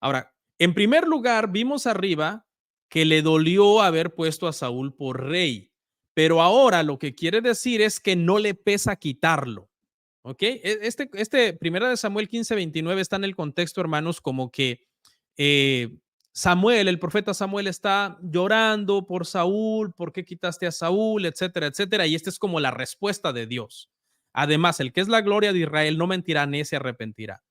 Ahora, en primer lugar, vimos arriba que le dolió haber puesto a Saúl por rey, pero ahora lo que quiere decir es que no le pesa quitarlo. ¿Ok? Primera de Samuel 15:29 está en el contexto, hermanos, como que Samuel, el profeta Samuel está llorando por Saúl, ¿por qué quitaste a Saúl? Etcétera, etcétera. Y esta es como la respuesta de Dios. Además, el que es la gloria de Israel no mentirá ni se arrepentirá.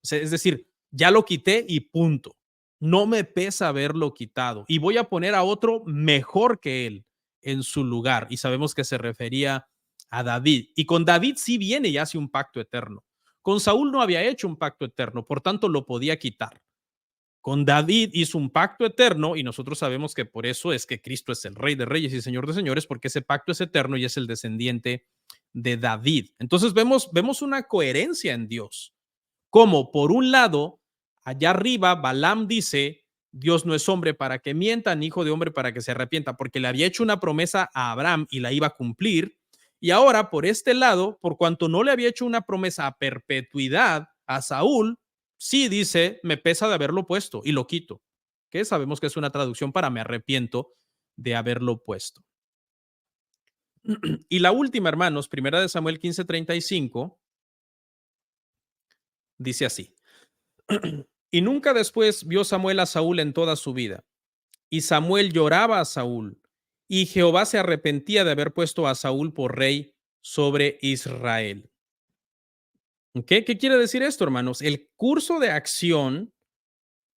Es decir, ya lo quité y punto. No me pesa haberlo quitado y voy a poner a otro mejor que él en su lugar. Y sabemos que se refería a David. Y con David sí viene y hace un pacto eterno. Con Saúl no había hecho un pacto eterno, por tanto lo podía quitar. Con David hizo un pacto eterno y nosotros sabemos que por eso es que Cristo es el Rey de Reyes y Señor de Señores, porque ese pacto es eterno y es el descendiente de David. Entonces vemos una coherencia en Dios. Como por un lado allá arriba Balaam dice, Dios no es hombre para que mienta, ni hijo de hombre para que se arrepienta, porque le había hecho una promesa a Abraham y la iba a cumplir. Y ahora, por este lado, por cuanto no le había hecho una promesa a perpetuidad a Saúl, sí dice, me pesa de haberlo puesto y lo quito. Que sabemos que es una traducción para me arrepiento de haberlo puesto. Y la última, hermanos, primera de Samuel 15:35, dice así. Y nunca después vio Samuel a Saúl en toda su vida. Y Samuel lloraba a Saúl, y Jehová se arrepentía de haber puesto a Saúl por rey sobre Israel. ¿Qué quiere decir esto, hermanos? El curso de acción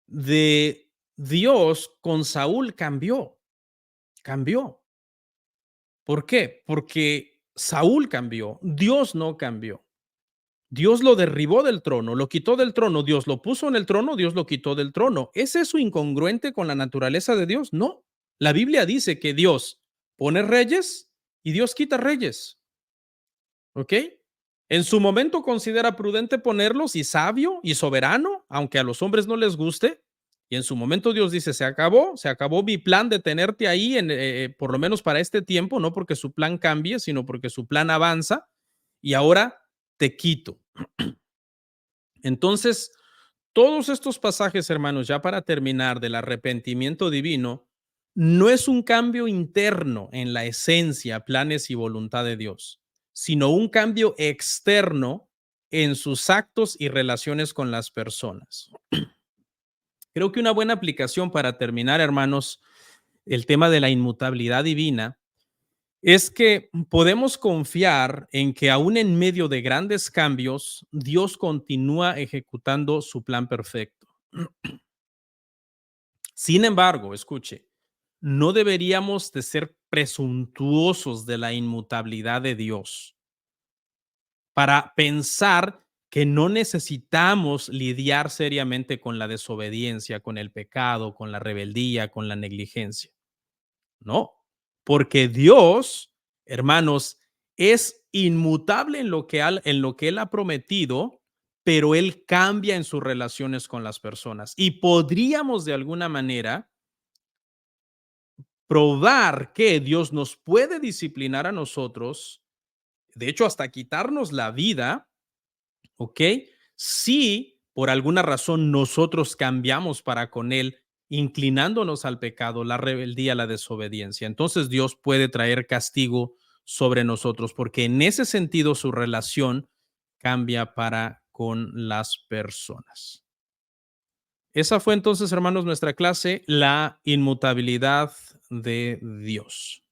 de Dios con Saúl cambió. ¿Por qué? Porque Saúl cambió, Dios no cambió. Dios lo derribó del trono, lo quitó del trono, Dios lo puso en el trono, Dios lo quitó del trono. ¿Es eso incongruente con la naturaleza de Dios? No. La Biblia dice que Dios pone reyes y Dios quita reyes. ¿Ok? En su momento considera prudente ponerlos y sabio y soberano, aunque a los hombres no les guste. Y en su momento Dios dice, se acabó mi plan de tenerte ahí, por lo menos para este tiempo, no porque su plan cambie, sino porque su plan avanza. Y ahora te quito. Entonces, todos estos pasajes, hermanos, ya para terminar, del arrepentimiento divino, no es un cambio interno en la esencia, planes y voluntad de Dios, sino un cambio externo en sus actos y relaciones con las personas. Creo que una buena aplicación para terminar, hermanos, el tema de la inmutabilidad divina es que podemos confiar en que aún en medio de grandes cambios, Dios continúa ejecutando su plan perfecto. Sin embargo, escuche, no deberíamos de ser presuntuosos de la inmutabilidad de Dios para pensar que no necesitamos lidiar seriamente con la desobediencia, con el pecado, con la rebeldía, con la negligencia. No, porque Dios, hermanos, es inmutable en lo que Él ha prometido, pero Él cambia en sus relaciones con las personas. Y podríamos de alguna manera probar que Dios nos puede disciplinar a nosotros, de hecho, hasta quitarnos la vida, ¿ok? Si por alguna razón nosotros cambiamos para con Él, inclinándonos al pecado, la rebeldía, la desobediencia, entonces Dios puede traer castigo sobre nosotros, porque en ese sentido su relación cambia para con las personas. Esa fue entonces, hermanos, nuestra clase, la inmutabilidad de Dios.